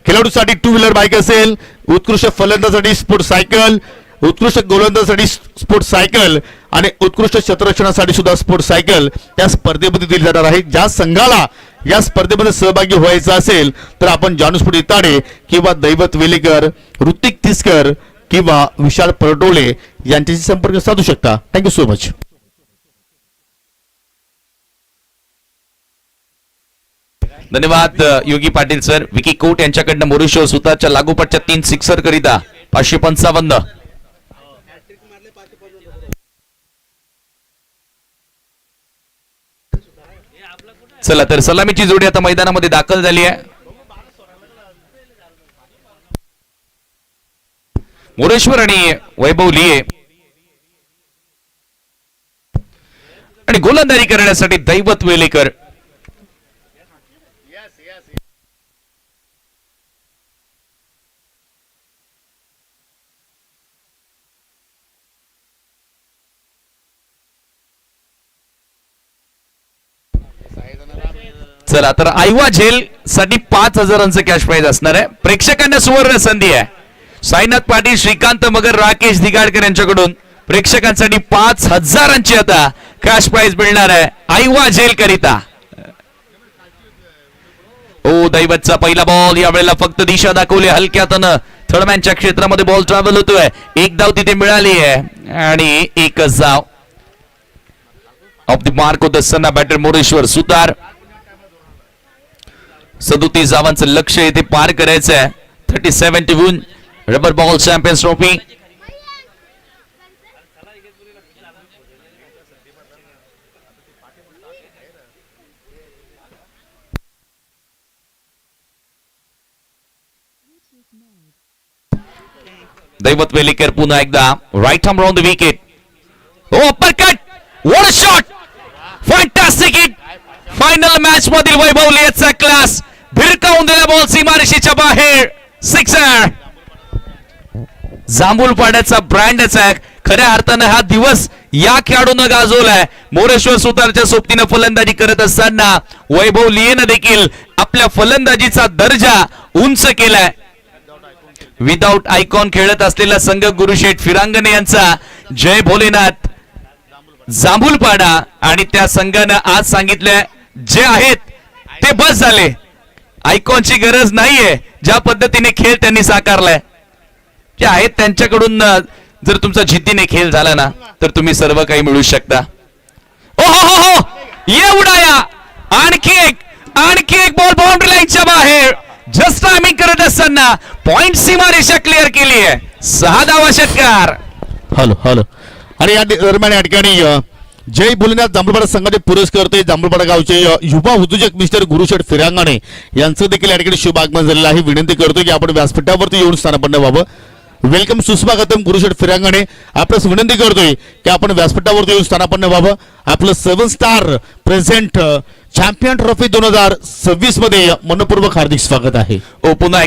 खेळाडूसाठी 2 व्हीलर बाईक असेल. उत्कृष्ट फलंदाजासाठी स्पोर्ट्स सायकल, उत्कृष्ट गोलंदाजासाठी स्पोर्ट्स सायकल आणि उत्कृष्ट क्षेत्ररक्षणासाठी सुद्धा स्पोर्ट्स सायकल त्या स्पर्धेमध्ये दिली जाणार आहे. ज्या संघाला या स्पर्धेमध्ये सहभागी व्हायचं असेल तर आपण जानूस्फोट इताडे किंवा दैवत वेलेकर, ऋतिक तिसकर किंवा विशाल परटोळे यांच्याशी संपर्क साधू शकता. Thank you so much. धन्यवाद योगी पाटील सर. विकी कोट यांच्याकडनं मोरेश्वर सुतारच्या लागोपाठच्या 3 सिक्सर करिता 555. चला तर सलामीची जोडी आता मैदानामध्ये दाखल झाली आहे. मोरेश्वर आणि वैभव लिये आणि गोलंदाजी करण्यासाठी दैवत वेलेकर. चला तर आयवा झेल साठी 5,000 कॅश प्राइज असणार आहे. प्रेक्षकांना सुवर्ण संधी आहे. साईनाथ पाटील, श्रीकांत मगर, राकेश दिगाडकर यांच्याकडून प्रेक्षकांसाठी 5,000 आता कॅश प्राइज मिळणार आहे आयवा झेल करिता. ओ दैवतचा पहिला बॉल यावेळेला फक्त दिशा दाखवली हलक्यातनं थर्डमॅनच्या क्षेत्रामध्ये बॉल ट्रॅव्हल होतोय. एक धाव तिथे मिळाली आहे आणि एकच धाव. Off the mark off the सन्ना बॅटर मोरेश्वर सुतार. 37 धावांचं लक्ष्य इथे पार करायचं आहे. 37 to win rubber ball champions trophy. Daivat Velekar पुन्हा एकदा right arm round the wicket. Oh uppercut, what a shot, fantastic hit. Final match मधील वैभव लियेचा क्लास. भिरकावून दिला बॉल सीमारेषेच्या बाहेर. सिक्सर. जांभूल पाड्याचा ब्रँडच आहे. खऱ्या अर्थानं हा दिवस या खेळाडूंना गाजवलाय. मोरेश्वर सुतारच्या सोबतीनं फलंदाजी करत असताना वैभव लियेनं देखील आपल्या फलंदाजीचा दर्जा उंच केलाय. विदाऊट आयकॉन खेळत असलेला संघ गुरुशेठ फिरांगणे यांचा जय भोलेनाथ जांभूलपाडा, आणि त्या संघानं आज सांगितले जे आहेत ते बस झाले, आयकॉनची गरज नाहीये. ज्या पद्धतीने खेळ त्यांनी साकारलाय, जे आहेत त्यांच्याकडून जर तुमचा जिद्दीने खेळ झाला ना तर तुम्ही सर्व काही मिळू शकता. ओ हो हो हो, एवढा आणखी एक बॉल बाउंड्री लाईनच्या बाहेर जस्ट टायमिंग करत असताना पॉइंट सीमारेषा क्लिअर केली आहे. 6 धावा षटकार. Hello hello. आणि या दरम्यान या ठिकाणी जय भोलेनाथ जांभूलपाडा संघाचे पुरस्कर्ते जांभूलपाडा गावचे युवा उद्योजक मिस्टर गुरुशेठ फिरांगणे यांचं देखील या ठिकाणी शुभ आगमन झालेलं आहे. विनंती करतो की आपण व्यासपीठावरती येऊन स्थानापन्न व्हावं. वेलकम, सुस्वागतम गुरुशेठ फिरांगणे. आपल्यास विनंती करतोय की आपण व्यासपीठावरती येऊन स्थानापन्न व्हावं. आपलं 7 स्टार प्रेझेंट चॅम्पियन ट्रॉफी 2026 मध्ये मनपूर्वक हार्दिक स्वागत आहे. ओ पुन्हा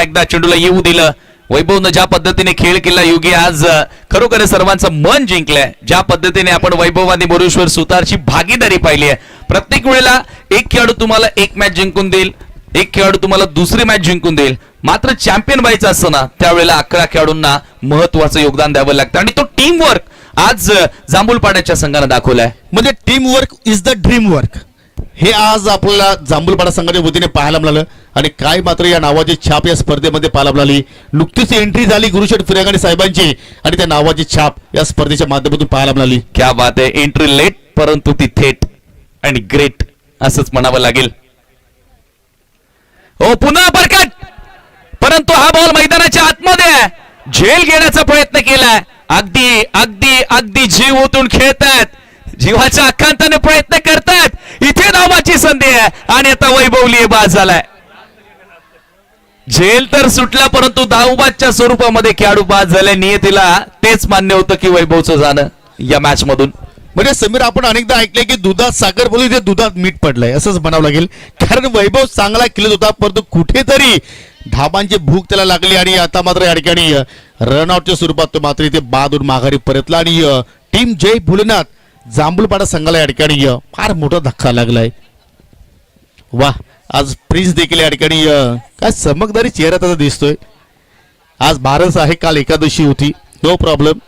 एकदा चेंडूला येऊ दिलं. वैभवनं ज्या पद्धतीने खेळ केला योगी आज खरोखर सर्वांचं मन जिंकलंय. ज्या पद्धतीने आपण वैभव आणि मोरेश्वर सुतारची भागीदारी पाहिली आहे. प्रत्येक वेळेला एक खेळाडू तुम्हाला एक मॅच जिंकून देईल, एक खेळाडू तुम्हाला दुसरी मॅच जिंकून देईल. मात्र चॅम्पियन व्हायचं असतं ना त्यावेळेला 11 खेळाडूंना महत्वाचं योगदान द्यावं लागतं, आणि तो टीम वर्क आज जांभूलपाड्याच्या संघानं दाखवलाय. म्हणजे team work is the dream work हे आज आपल्याला जांभूलपाडा संघाच्या वतीने पाहायला मिळालं. आणि काय मात्र या नावाची छाप या स्पर्धेमध्ये पाहायला मिळाली. नुकतीच एंट्री झाली गुरुशेठ फिरांगणे साहेबांची आणि त्या नावाची छाप या स्पर्धेच्या माध्यमातून पाहायला मिळाली. क्या बात आहे. एंट्री लेट परंतु ती थेट आणि ग्रेट असंच म्हणावं लागेल. हो पुन्हा बरकट, परंतु हा बॉल मैदानाच्या आतमध्ये आहे. झेल घेण्याचा प्रयत्न केलाय. अगदी अगदी अगदी जीव ओतून खेळतायत, जीवाच्या आकांताने प्रयत्न करतायत. इथे धावाची संधी आहे आणि आता वैभवली बाद झालाय. झेल तर सुटला परंतु धावबादच्या स्वरूपामध्ये खेळाडू बाद झाले. नियतीला तेच मान्य होतं की वैभवचं जाणं या मॅच मधून. म्हणजे समीर, आपण अनेकदा ऐकले की दुधात साखर बोलू ते दुधात मीठ पडलंय असंच म्हणावं लागेल. कारण वैभव चांगला खेळत होता परंतु कुठेतरी धाबांची भूक त्याला लागली आणि आता मात्र या ठिकाणी रनआउटच्या स्वरूपात तो मात्र इथे बाद होऊन माघारी परतला. आणि टीम जय भोलेनाथ जांभूलपाडा संघाला या ठिकाणी फार मोठा धक्का लागलाय. वा, आज प्रिन्स देखील या ठिकाणी काय चमकदारी चेहरा त्याचा दिसतोय. आज बारस आहे, काल एकादशी होती, नो प्रॉब्लेम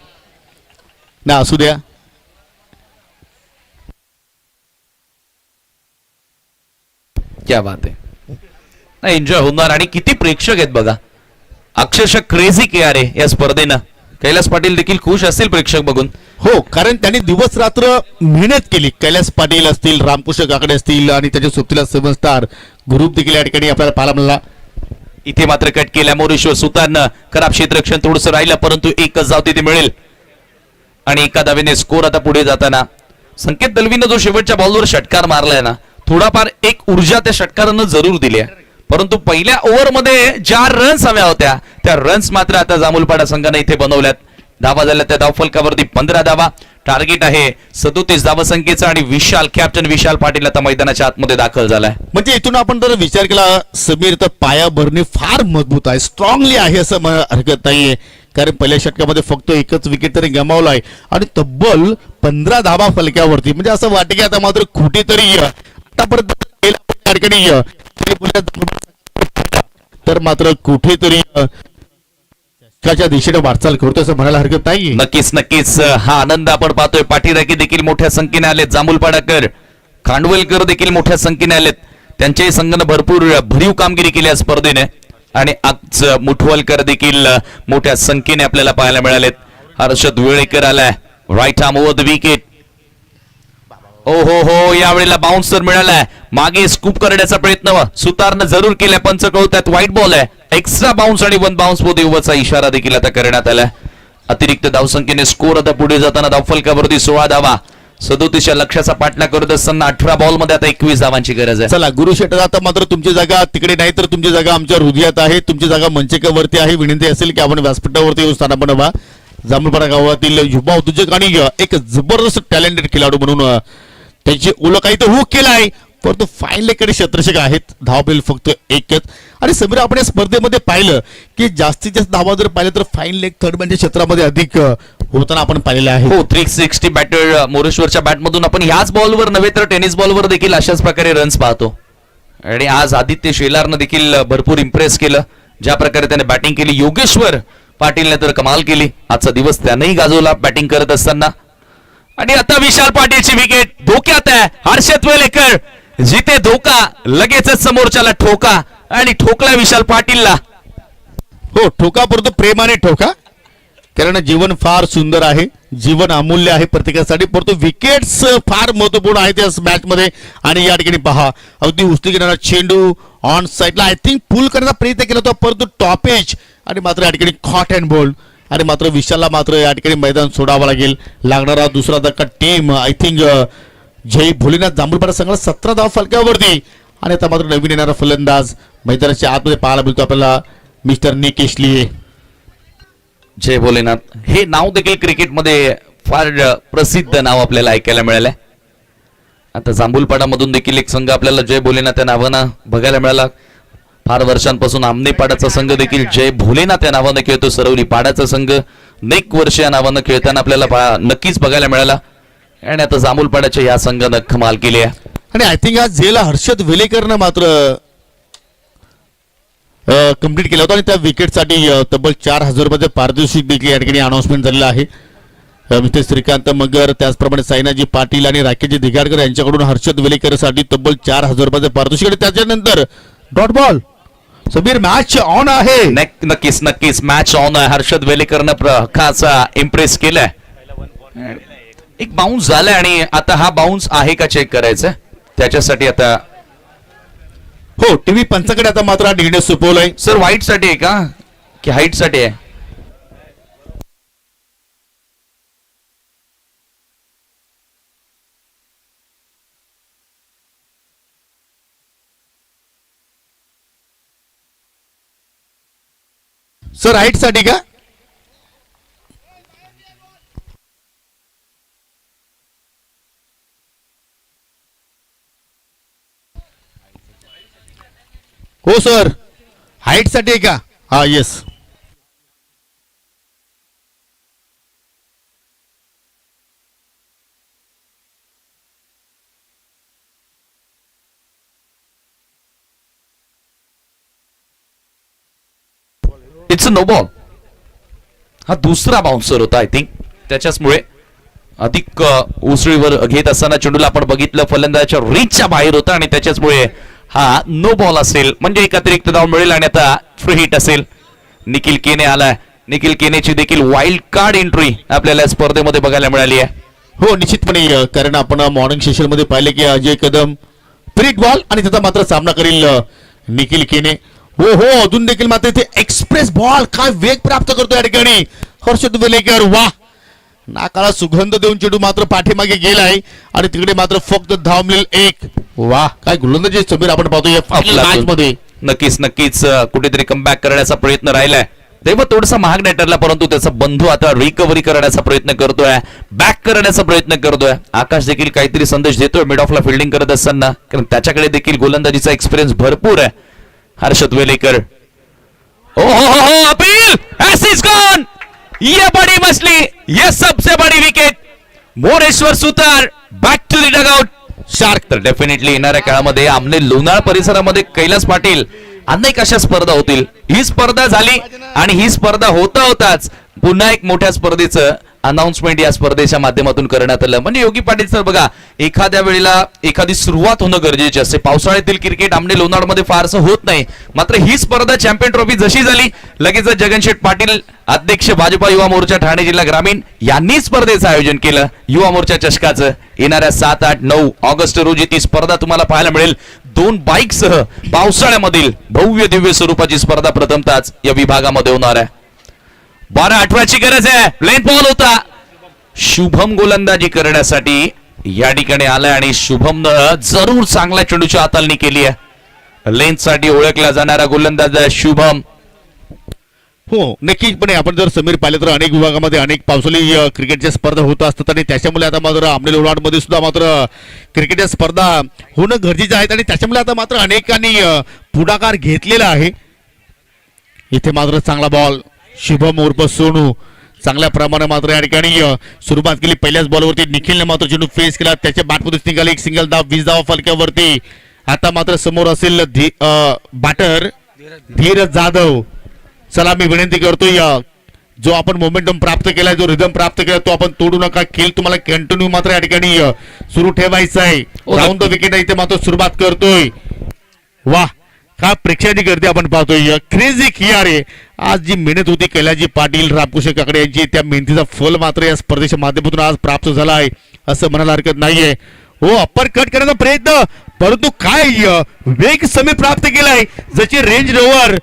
ना, असू द्या. क्या बात आहे. एन्जॉय होणार. आणि किती प्रेक्षक आहेत बघा, अक्षरशः क्रेझी के आहे या स्पर्धेनं. कैलास पाटील देखील खुश असतील प्रेक्षक बघून. हो, कारण त्यांनी दिवस रात्र मेहनत केली. कैलास पाटील असतील, रामकृष्ण काकडे असतील आणि त्याच्या सोबतीला 7 स्टार ग्रुप देखील या ठिकाणी आपल्याला पाहायला मिळाला. इथे मात्र कट केल्या मोरेश्वर सुतारनं. खराब क्षेत्ररक्षण थोडंसं राहिलं परंतु एकच धाव तिथे मिळेल आणि एका धावेने स्कोर. आता पुढे जाताना संकेत दलवीनं जो शेवटच्या बॉलवर षटकार मारलाय ना, थोडाफार एक ऊर्जा त्या षटकारानं जरूर दिली आहे. परंतु पहिल्या ओव्हरमध्ये ज्या रन्स हव्या होत्या त्या रन्स मात्र आता जांभूलपाडा संघाने इथे बनवल्यात. धावा झाल्या त्या धावफलकावरती 15 धावा. टार्गेट आहे 37 धावसंख्येचा आणि विशाल, कॅप्टन विशाल पाटील आता मैदानाच्या आतमध्ये दाखल झालाय. म्हणजे इथून आपण जर विचार केला समीर तर पाया भरणे फार मजबूत आहे, स्ट्रॉंगली आहे असं हरकत नाहीये. कारण पहिल्या षटकामध्ये फक्त एकच विकेट तरी गमावलाय आणि तब्बल 15 धावा फलक्यावरती. म्हणजे असं वाटतं की आता मात्र कुठेतरी आतापर्यंत तर मात्र कुठेतरी दिशेने वाटचाल करतो असं म्हणायला हरकत नाही. नक्कीच हा आनंद आपण पाहतोय. पाठीराखी देखील मोठ्या संख्येने आलेत. जांभूलपाडाकर, खांडवलकर देखील मोठ्या संख्येने आलेत. त्यांच्याही संघानं भरपूर भरीव कामगिरी केली या स्पर्धेने आणि आज मुठवलकर देखील मोठ्या संख्येने आपल्याला पाहायला मिळालेत. हर्षद वेळेकर आलाय, right arm over the wicket. ओ हो, यावेळेला बाउन्स तर मिळालाय. मागे स्कूप करण्याचा प्रयत्न सुतारनं जरूर केलाय. पंच कळतात व्हाईट बॉल आहे. एक्स्ट्रा बाउन्स आणि 1 बाउन्स मध्ये ओव्हरचा इशारा देखील आता करण्यात आलाय. अतिरिक्त धावसंख्येने स्कोर आता पुढे जाताना धावफलकावरती 16 धावा. 37च्या लक्ष्याचा पाठलाग करत असताना 18 बॉल मध्ये आता 21 धावांची गरज आहे. चला गुरुशेठ, आता मात्र तुमची जागा तिकडे नाही तर तुमची जागा आमच्या हृदयात आहे. तुमची जागा मंचकावरती आहे. विनंती असेल की आपण व्यासपीठावरती येऊन स्थानापन्न व्हा. जांभूलपाडा गावातील युवा उद्योजक आणि एक जबरदस्त टॅलेंटेड खेळाडू म्हणून त्यांची ओळख आहे तर हुक केलाय. परंतु फाईन लेकडे क्षेत्ररक्षक आहेत. धावबेल फक्त एकच. आणि समीर, आपण या स्पर्धेमध्ये पाहिलं की जास्तीत जास्त धावा जर पाहिलं तर फाईन लेग थर्ड म्हणजे क्षेत्रामध्ये अधिक होताना आपण पाहिलेलं आहे. हो, 360 बॅटर मोरेश्वरच्या बॅटमधून आपण ह्याच बॉलवर नव्हे तर टेनिस बॉलवर देखील अशाच प्रकारे रन्स पाहतो. आणि आज आदित्य शेलारनं देखील भरपूर इम्प्रेस केलं. ज्या प्रकारे त्याने बॅटिंग केली, योगेश्वर पाटीलने तर कमाल केली. आजचा दिवस त्यानेही गाजवला बॅटिंग करत असताना. आणि आता विशाल पाटीलची विकेट धोक्यात आहे. हर्षद वेलेकर जिथे धोका लगेचच समोरच्याला ठोका आणि ठोकला विशाल पाटीलला. हो, ठोका परंतु प्रेमाने ठोका, कारण जीवन फार सुंदर आहे, जीवन अमूल्य आहे प्रत्येकासाठी, परंतु विकेट्स फार महत्वपूर्ण आहेत या मॅच मध्ये. आणि या ठिकाणी पहा, अगदी उचली घेणारा चेंडू ऑन साईडला आय थिंक पुल करण्याचा प्रयत्न केला होता, परंतु टॉपेज आणि मात्र या ठिकाणी कॉट अँड बोल्ड. आणि मात्र विशालला मात्र या ठिकाणी मैदान सोडावं लागेल. लागणारा दुसरा धक्का टीम आय थिंक जय भोलेनाथ जांभूळपाडा संघाला 17 धावा फलकावरती. आणि आता मात्र नवीन येणारा फलंदाज मैदानाच्या आतमध्ये पाहायला मिळतो आपल्याला, मिस्टर निकेश लिये. जय भोलेनाथ हे नाव देखील क्रिकेटमध्ये फार प्रसिद्ध नाव आपल्याला ऐकायला मिळालंय. आता जांभूलपाडामधून देखील एक संघ आपल्याला जय भोलेनाथ या नावानं बघायला मिळाला. फार वर्षांपासून आमनेपाडाचा संघ देखील जय भोलेनाथ या नावानं खेळतो. सरवली पाडाचा संघ अनेक वर्ष या नावानं खेळताना आपल्याला नक्कीच बघायला मिळाला. आणि आता जांभूलपाडाच्या या संघानं कमाल केली आहे. आणि आय थिंक आज झेला हर्षद वेलेकरनं मात्र कंप्लीट केला होता. आणि त्या विकेटसाठी तब्बल 4,000 रुपयाचे पारितोषिक देखील या ठिकाणी अनाउन्समेंट झालेलं आहे. मिस्टर श्रीकांत मगर, त्याचप्रमाणे सायनाजी पाटील आणि राकेशजी दिघाडकर यांच्याकडून हर्षद वेलेकरसाठी तब्बल 4,000 रुपयाचे पारितोषिक. आणि त्याच्यानंतर dot ball. Sameer match on आहे. नक्कीच नक्कीच मॅच ऑन आहे. हर्षद वेलेकरनं खासा इम्प्रेस केलाय. एक बाउन्स झालाय आणि आता हा बाउन्स आहे का चेक करायचं त्याच्यासाठी आता. हो, टीव्ही पंचाकडे आता मात्र निर्णय सोपवलाय. सर व्हाईट साठी आहे का की हाईट साठी आहे? सर हाईट साठी का? हो सर, हाईट साठी आहे का? हा yes. It's a no ball. हा दुसरा बाउन्सर होता आय थिंक, त्याच्याचमुळे अधिक उसळीवर घेत असताना चेंडूला आपण बघितलं फलंदाजाच्या रीचच्या बाहेर होता आणि त्याच्याचमुळे हा नो बॉल असेल. म्हणजे एक अतिरिक्त धाव मिळेल आणि आता फ्री हिट असेल. निखिल केने आलाय. निखिल केनेची देखील वाईल्ड कार्ड एंट्री आपल्याला या स्पर्धेमध्ये बघायला मिळाली आहे. हो निश्चितपणे, कारण आपण मॉर्निंग सेशन मध्ये पाहिले की अजय कदम फ्रीट बॉल आणि त्याचा मात्र सामना करील निखिल केने. हो हो, अजून देखील मात्र इथे एक्सप्रेस बॉल, काय वेग प्राप्त करतो या ठिकाणी हर्षद वेलेकर. वाह, नाकाला सुगंध देऊन चेंडू मात्र पाठीमागे गेलाय आणि तिकडे मात्र फक्त धाव मिळेल एक. वाह, काय गोलंदाजी समीर आपण पाहतो या मॅच मध्ये. नक्कीच नक्कीच कुठेतरी कमबॅक करण्याचा प्रयत्न राहिलाय. तेव्हा थोडासा महाग नाही ठरला, परंतु त्याचा बंधू आता रिकव्हरी करण्याचा प्रयत्न करतोय, बॅक करण्याचा प्रयत्न करतोय. आकाश देखील काहीतरी संदेश देतोय मिड ऑफला फिल्डिंग करत असताना, कारण त्याच्याकडे देखील गोलंदाजीचा एक्सपिरियन्स भरपूर आहे. हर्षद वेलेकर, ओ हो अपील, ऐसी गॉन, ये बड़ी मछली, ये सबसे बड़ी wicket. Moreshwar Sutar back to the dugout. Shark. तर डेफिनेटली येणाऱ्या काळामध्ये आमने लोणार परिसरामध्ये कैलास पाटील अनेक अशा स्पर्धा होतील. ही स्पर्धा झाली आणि ही स्पर्धा होताच पुन्हा एक मोठ्या स्पर्धेचं अनाउन्समेंट या स्पर्धेच्या माध्यमातून करण्यात आलं. म्हणजे योगी पाटील सर बघा, एखाद्या वेळेला एखादी सुरुवात होणं गरजेचे असते. पावसाळ्यातील क्रिकेट आमने लोणारमध्ये फारसं होत नाही, मात्र ही स्पर्धा चॅम्पियन ट्रॉफी जशी झाली लगेच जगनशेठ पाटील अध्यक्ष भाजपा युवा मोर्चा ठाणे जिल्हा ग्रामीण यांनी स्पर्धेचं आयोजन केलं युवा मोर्चा चषकाचं. येणाऱ्या 7, 8, 9 ऑगस्ट रोजी ती स्पर्धा तुम्हाला पाहायला मिळेल. 2 बाईकसह पावसाळ्यामधील भव्य दिव्य स्वरूपाची स्पर्धा प्रथमताच या विभागामध्ये होणार आहे. 12-8ची गरज आहे. लेंथ बॉल होता. शुभम गोलंदाजी करण्यासाठी या ठिकाणी आलाय आणि शुभमनं जरूर चांगल्या चेंडूची हाताळणी केली आहे. लेंथ साठी ओळखला जाणारा गोलंदाज शुभम. हो नक्कीचपणे, आपण जर समीर पाहिले तर अनेक विभागामध्ये अनेक पावसाळी क्रिकेटच्या स्पर्धा होत असतात आणि त्याच्यामुळे आता मात्र आमने लोणारमध्ये सुद्धा मात्र क्रिकेटच्या स्पर्धा होणं गरजेचं आहे आणि त्याच्यामुळे आता मात्र अनेकांनी पुढाकार घेतलेला आहे. इथे मात्र चांगला बॉल, शुभम उर्फ सोनू चांगल्या प्रमाणे मात्र या ठिकाणी सुरुवात केली. पहिल्याच बॉलवरती निखिलने मात्र चेंडू फेस केला, त्याच्या बॅटमधून निघाली एक सिंगल धाव, 20 धावा फलक्यावरती. आता मात्र समोर असेल बॅटर धीरज जाधव. चला मी विनंती करतोय जो आपण मोमेंटम प्राप्त केलाय, जो रिदम प्राप्त केलाय तो आपण तोडू नका. खेळ तुम्हाला कंटिन्यू मात्र या ठिकाणी सुरू ठेवायचा आहे. राऊंड द विकेट इथे मात्र सुरुवात करतोय. वाह, काय प्रेक्षकांची गर्दी आपण पाहतोय. क्रेझी खियारे आज जी मेहनत होती कैलाजी पाटील रामकृष्ण काकडे यांची, त्या मेहनतीचा फल मात्र या स्पर्धेच्या माध्यमातून आज प्राप्त झाला आहे असं म्हणायला हरकत नाहीये. हो, अप्पर कट करण्याचा प्रयत्न, परंतु काय वेग समीर प्राप्त केलाय. जशी रेंज रोवर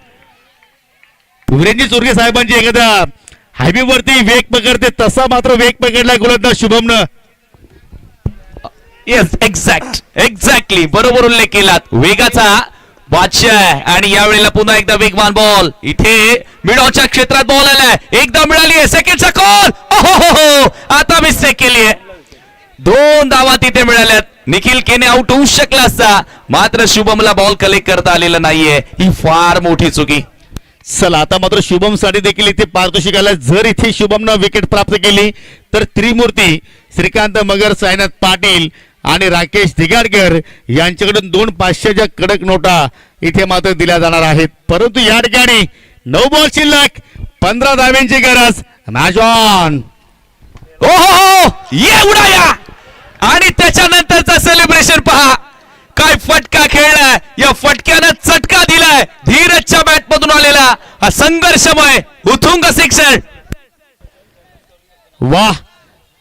वीरेंद्र चोरगे साहेबांची एखाद्या हायवे वरती वेग पकडते तसा मात्र वेग पकडलाय गोलंदाज शुभमनं. येस, एक्झॅक्टली बरोबर उल्लेख केलात. वेगाचा बादशाह आहे आणि यावेळेला पुन्हा एकदा वेगवान बॉल. इथे मिडॉच्या क्षेत्रात बॉल आलाय, एकदा मिळाली आहे. सेकंडचा कॉल, ओहो, आता मिस्टेक केली आहे. 2 धावा तिथे मिळाल्यात. निखिल केने आउट होऊ शकला असता, मात्र शुभमला बॉल कलेक्ट करता आलेला नाहीये. ही फार मोठी चुकी. चला आता मात्र शुभम साठी देखील इथे पारितोषिक आलं. जर इथे शुभमनं विकेट प्राप्त केली तर त्रिमूर्ती श्रीकांत मगर, साईनाथ पाटील आणि राकेश दिगाडकर यांच्याकडून 2 500च्या कडक नोटा इथे मात्र दिल्या जाणार आहेत. परंतु या ठिकाणी 9 बॉल शिल्लक, 15 धाव्यांची गरज. Match on. ओहो, ये उडाया आणि त्याच्यानंतरचा सेलिब्रेशन पहा. काय फटका खेळलाय, या फटक्यानं चटका दिलाय. धीरजच्या बॅट मधून आलेला हा संघर्षमय उथुंग सिक्सर. वाह,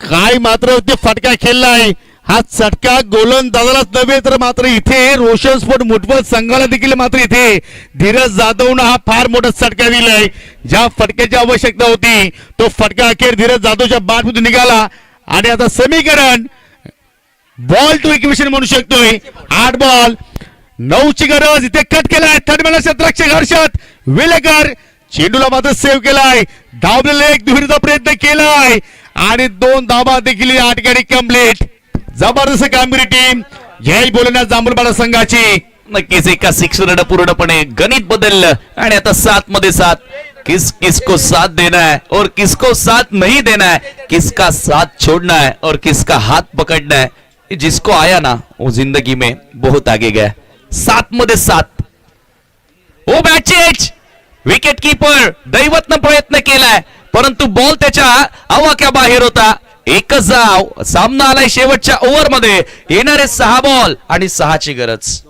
काय मात्र ते फटका खेळलाय. हा चटका गोलंदाजालाच नव्हे तर मात्र इथे रोशन स्पोर्ट मुठवत संघाला देखील मात्र इथे धीरज जाधवनं हा फार मोठा चटका दिलाय. ज्या फटक्याची आवश्यकता होती तो फटका अखेर धीरज जाधवच्या बॅट मधून निघाला. आणि आता समीकरण बॉल टू इक्वेशन म्हणू शकतोय. 8 बॉल 9ची गरज. इथे कट केलाय. थर्ड मॅन क्षेत्ररक्षक हर्षद वेलेकर चेंडूला मात्र सेव्ह केलाय. धावलेला एक दुहेरीचा प्रयत्न केलाय आणि 2 धावा देखील या ठिकाणी कंप्लीट. जबरदस्त कामगिरी टीम जय भोलेनाथ जांभूळपाडा संघाची. नक्कीच एका सिक्सरनं पूर्णपणे गणित बदललं आणि आता 7 मध्ये 7. किसको साथ देना है और किसको साथ नहीं देना है, किसका साथ छोड़ना है और किसका हाथ पकड़ना है. जिसको आया ना वो जिंदगी में बहुत आगे गया. 7 मध्ये 7. ओ बॅट चेंज. विकेट कीपर दैवतनं प्रयत्न केलाय परंतु बॉल त्याच्या आवाक्या बाहेर होता. एकच धाव. सामना आलाय शेवटच्या ओव्हर मध्ये. येणारे 6 बॉल आणि 6ची गरज.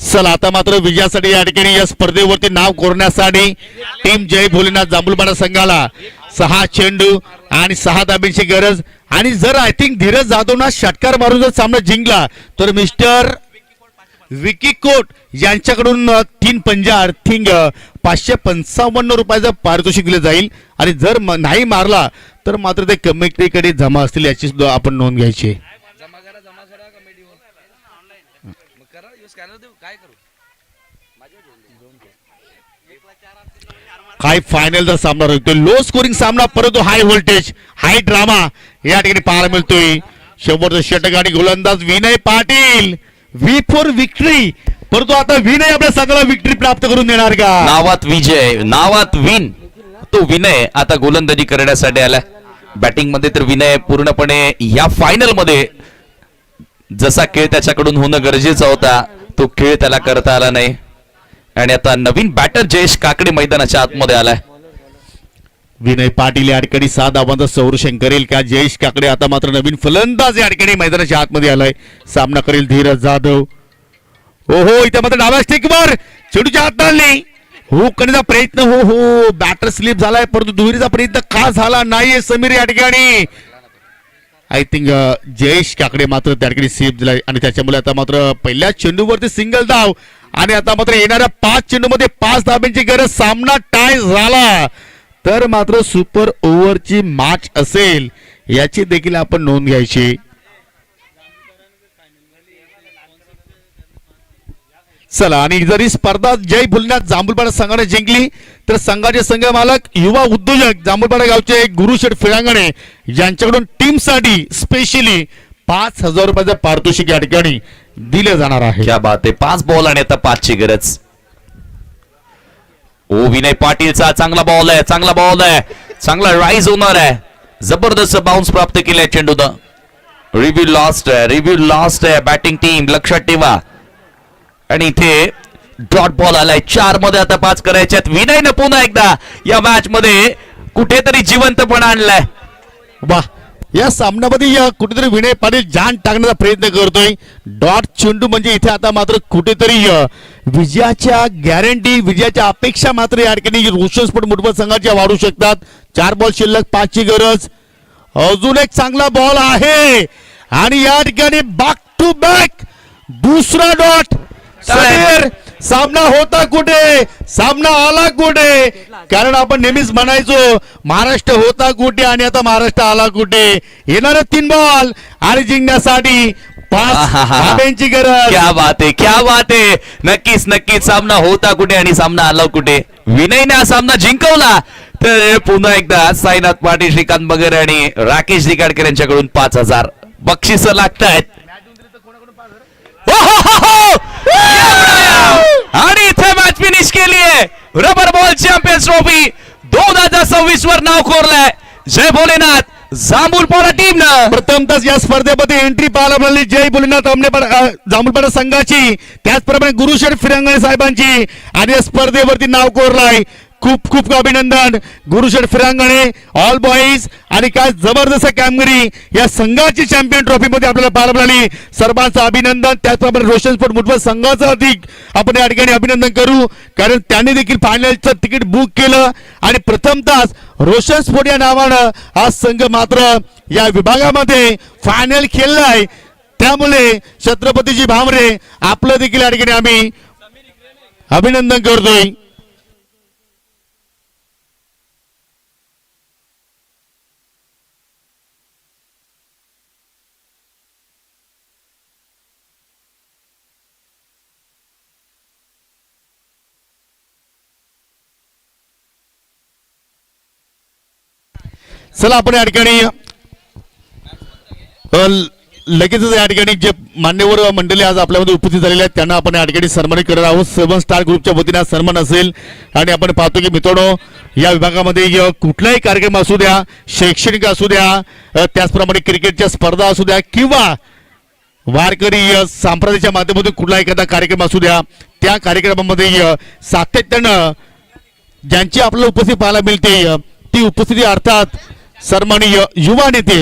चला आता मात्र विजयासाठी या ठिकाणी या स्पर्धेवरती नाव कोरण्यासाठी टीम जय भोलेनाथ जांभूळपाडा संघाला 6 चेंडू आणि 6 धाब्यांची गरज. आणि जर आय थिंक धीरज जाधवना षटकार मारून जर सामना जिंकला तर मिस्टर विकी कोट यांच्याकडून 3 पंजा अर्थिंग 555 रुपयाचं पारितोषिक दिलं जाईल. आणि जर नाही मारला तर मात्र ते कमिटीकडे जमा असतील याची सुद्धा आपण नोंद घ्यायची. काय फायनलचा सामना होतोय. लो स्कोरिंग सामना परंतु हाय व्होल्टेज हाय ड्रामा या ठिकाणी पाहायला मिळतोय. शेवटचं षटक आणि गोलंदाज Vinay Patil. V for victory. परंतु आता विनय आपल्या संघाला विक्ट्री प्राप्त करून देणार का. नावात विजय, नावात विन. तो विनय आता गोलंदाजी करण्यासाठी आला. बॅटिंग मध्ये तर विनय पूर्णपणे या फायनल मध्ये जसा खेळ त्याच्याकडून होणं गरजेचा होता तो खेळ त्याला करता आला नाही. आणि आता नवीन बॅटर जयेश काकडे मैदानाच्या आतमध्ये आलाय. विनय पाटील या ठिकाणी 6 धावांचं संरक्षण करेल का. जयेश काकडे आता मात्र नवीन फलंदाज या ठिकाणी मैदानाच्या आतमध्ये आलाय. सामना करेल धीरज जाधव. हो इथे मात्र डाव्या स्टिकवर चेंडूच्या हात आणली. हो करण्याचा प्रयत्न. हो बॅटर स्लिप झालाय परंतु दुहेरीचा प्रयत्न का झाला नाहीये समीर या ठिकाणी. आय थिंक जयेश काकडे मात्र त्या ठिकाणी सेफ दिलाय आणि त्याच्यामुळे आता मात्र पहिल्या चेंडूवरती सिंगल धाव. आणि आता मात्र येणाऱ्या 5 चेंडूमध्ये 5 धाब्यांची गरज. सामना टाय झाला तर मात्र सुपर ओव्हरची मॅच असेल याची देखील आपण नोंद घ्यायची. चला आणि जर ही स्पर्धा जय भोलेनाथ जांभूळपाडा संघाने जिंकली तर संघाचे संघ मालक युवा उद्योजक जांभूळपाडा गावचे गुरुशेठ फिरांगणे यांच्याकडून टीम साठी स्पेशली 5,000 रुपयाचं पारितोषिक या ठिकाणी दिले जाणार आहे. क्या बात आहे. 5 बॉल आणि आता 5ची गरज. ओ विनय पाटीलचा चांगला बॉल आहे, चांगला बॉल आहे, चांगला राईज होणार आहे. जबरदस्त बाउन्स प्राप्त केलाय चेंडूनं. रिव्ह्यू लॉस्ट आहे, रिव्ह्यू लॉस्ट आहे. बॅटिंग टीम लक्षात ठेवा. आणि इथे डॉट बॉल आलाय 4 मध्ये आता 5 करायच्यात. विनयनं पुन्हा एकदा या मॅच मध्ये कुठेतरी जिवंतपणा आणलाय. वा, या सामन्यामध्ये कुठेतरी विनय पाटील जान टाकण्याचा प्रयत्न करतोय. डॉट चेंडू म्हणजे इथे आता मात्र कुठेतरी विजयाच्या गॅरंटी, विजयाच्या अपेक्षा मात्र या ठिकाणी रोशन स्पोर्ट मुठबळ संघाच्या वाढू शकतात. 4 बॉल शिल्लक, 5 ची गरज. अजून एक चांगला बॉल आहे आणि या ठिकाणी बॅक टू बॅक दुसरा डॉट. समीर, सामना होता कुठे, सामना आला कुठे? कारण आपण नेहमीच म्हणायचो महाराष्ट्र होता कुठे आणि आता महाराष्ट्र आला कुठे. येणारे 3 बॉल आणि जिंकण्यासाठी 5 धाब्यांची गरज. क्या बात आहे, क्या बात आहे. नक्कीच नक्कीच सामना होता कुठे आणि सामना आला कुठे. विनयने हा सामना जिंकवला तर पुन्हा एकदा साईनाथ पाटील, श्रीकांत बगरे आणि राकेश दिगाडकर यांच्याकडून 5,000 बक्षिस लागतायत. आणि इथे मॅच फिनिश केली आहे. रबर बॉल चॅम्पियन्स ट्रॉफी 2026 वर नाव कोरलंय. जय भोलेनाथ जांभूलपाडा टीमनं प्रथमतच या स्पर्धेमध्ये एंट्री पाहायला मिळाली. जय भोलेनाथ जांभूलपाडा संघाची, त्याचप्रमाणे गुरुशेठ फिरंगणे साहेबांची आणि या स्पर्धेवरती नाव कोरलाय. खूप खूप अभिनंदन गुरुशेठ फिरांगणे, ऑल बॉईज. आणि काय जबरदस्त कामगिरी या संघाची चॅम्पियन ट्रॉफी मध्ये आपल्याला पाहायला मिळाली. सर्वांचं अभिनंदन. त्याचप्रमाणे रोशन स्पोर्ट मुठबळ संघाचं अधिक आपण या ठिकाणी अभिनंदन करू, कारण त्यांनी देखील फायनलचं तिकीट बुक केलं आणि प्रथमतःच रोशन स्पोर्ट या नावानं हा संघ मात्र या विभागामध्ये फायनल खेळलाय. त्यामुळे छत्रपतीजी भामरे आपलं देखील या ठिकाणी आम्ही अभिनंदन करतोय. चला आपण या ठिकाणी लगेचच या ठिकाणी जे मान्यवर मंडळी आज आपल्यामध्ये उपस्थित झालेले आहेत त्यांना आपण या ठिकाणी सन्मानित करणार आहोत. 7 स्टार ग्रुपच्या वतीने सन्मान असेल आणि आपण पाहतो की मित्रांनो या विभागामध्ये कुठलाही कार्यक्रम असू द्या, शैक्षणिक असू द्या, त्याचप्रमाणे क्रिकेटच्या स्पर्धा असू द्या किंवा वारकरी संप्रदायाच्या माध्यमातून कुठला एखादा कार्यक्रम असू द्या, त्या कार्यक्रमामध्ये सातत्यानं ज्यांची आपल्याला उपस्थिती पाहायला मिळते ती उपस्थिती अर्थात सन्माननीय युवा नेते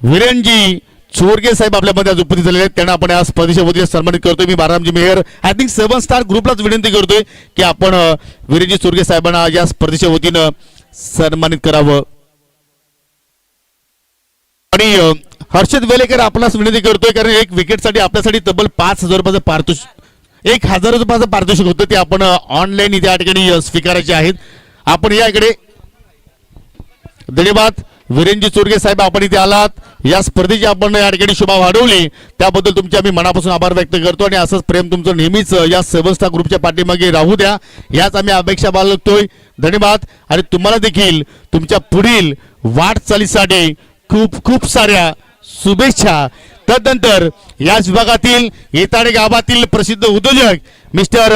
वीरेंजी चोरगे साहेब आपल्यामध्ये आज उपस्थित झालेले आहेत. त्यांना आपण या स्पर्धेच्या वतीने सन्मानित करतोय. मी बारामजी मेहर आय थिंक 7 स्टार ग्रुपलाच विनंती करतोय की आपण वीरेंजी चोरगे साहेबांना या स्पर्धेच्या वतीनं सन्मानित करावं. आणि हर्षद वेलेकर आपल्यास विनंती करतोय, कारण एक विकेटसाठी आपल्यासाठी तब्बल 5,000 रुपयाचं पारितोषिक, 1,000 रुपयाचं पारितोषिक होतं ते आपण ऑनलाईन इथे या ठिकाणी स्वीकारायचे आहेत. आपण याकडे धन्यवाद वीरेंजी चोरगे साहेब, आपण इथे आलात. या स्पर्धेची आपण या ठिकाणी शोभा वाढवली त्याबद्दल तुमचे आम्ही मनापासून आभार व्यक्त करतो आणि असंच प्रेम तुमचं नेहमीच या 7 स्टार ग्रुपच्या पाठीमागे राहू द्या, याच आम्ही अपेक्षा बाळगतोय. धन्यवाद. आणि तुम्हाला देखील तुमच्या पुढील वाटचालीसाठी खूप खूप साऱ्या शुभेच्छा. तदनंतर याच विभागातील येताडे गावातील प्रसिद्ध उद्योजक मिस्टर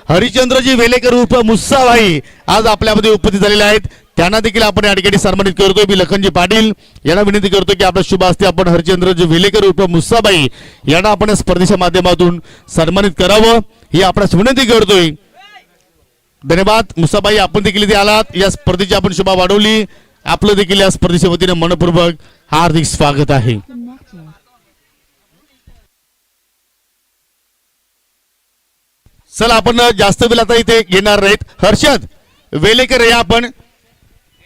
हरिचंद्रजी वेलेकर उर्फ मुस्साभाई आज आपल्यामध्ये उपस्थित झालेले आहेत. त्यांना देखील आपण या ठिकाणी सन्मानित करतोय. मी लखनजी पाटील यांना विनंती करतो की आपल्या शुभ हस्ते आपण हरिचंद्रजी वेलेकर उर्फ मुस्साभाई यांना आपण स्पर्धेच्या माध्यमातून सन्मानित करावं ही आपणास विनंती करतोय. धन्यवाद मुस्साभाई, आपण देखील इथे आलात. या स्पर्धेची आपण शोभा वाढवली. आपलं देखील या स्पर्धेच्या वतीने मनपूर्वक हार्दिक स्वागत आहे. चला आपण जास्त वेळ आता इथे घेणार नाहीत. हर्षद वेलेकर या आपण,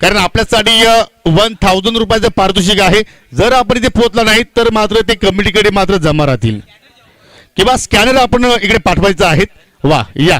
कारण आपल्यासाठी 1,000 रुपयाचं पारितोषिक आहे. जर आपण इथे पोहोचला नाही तर मात्र ते कमिटीकडे मात्र जमा राहतील किंवा स्कॅनर आपण इकडे पाठवायचं आहे. वा, या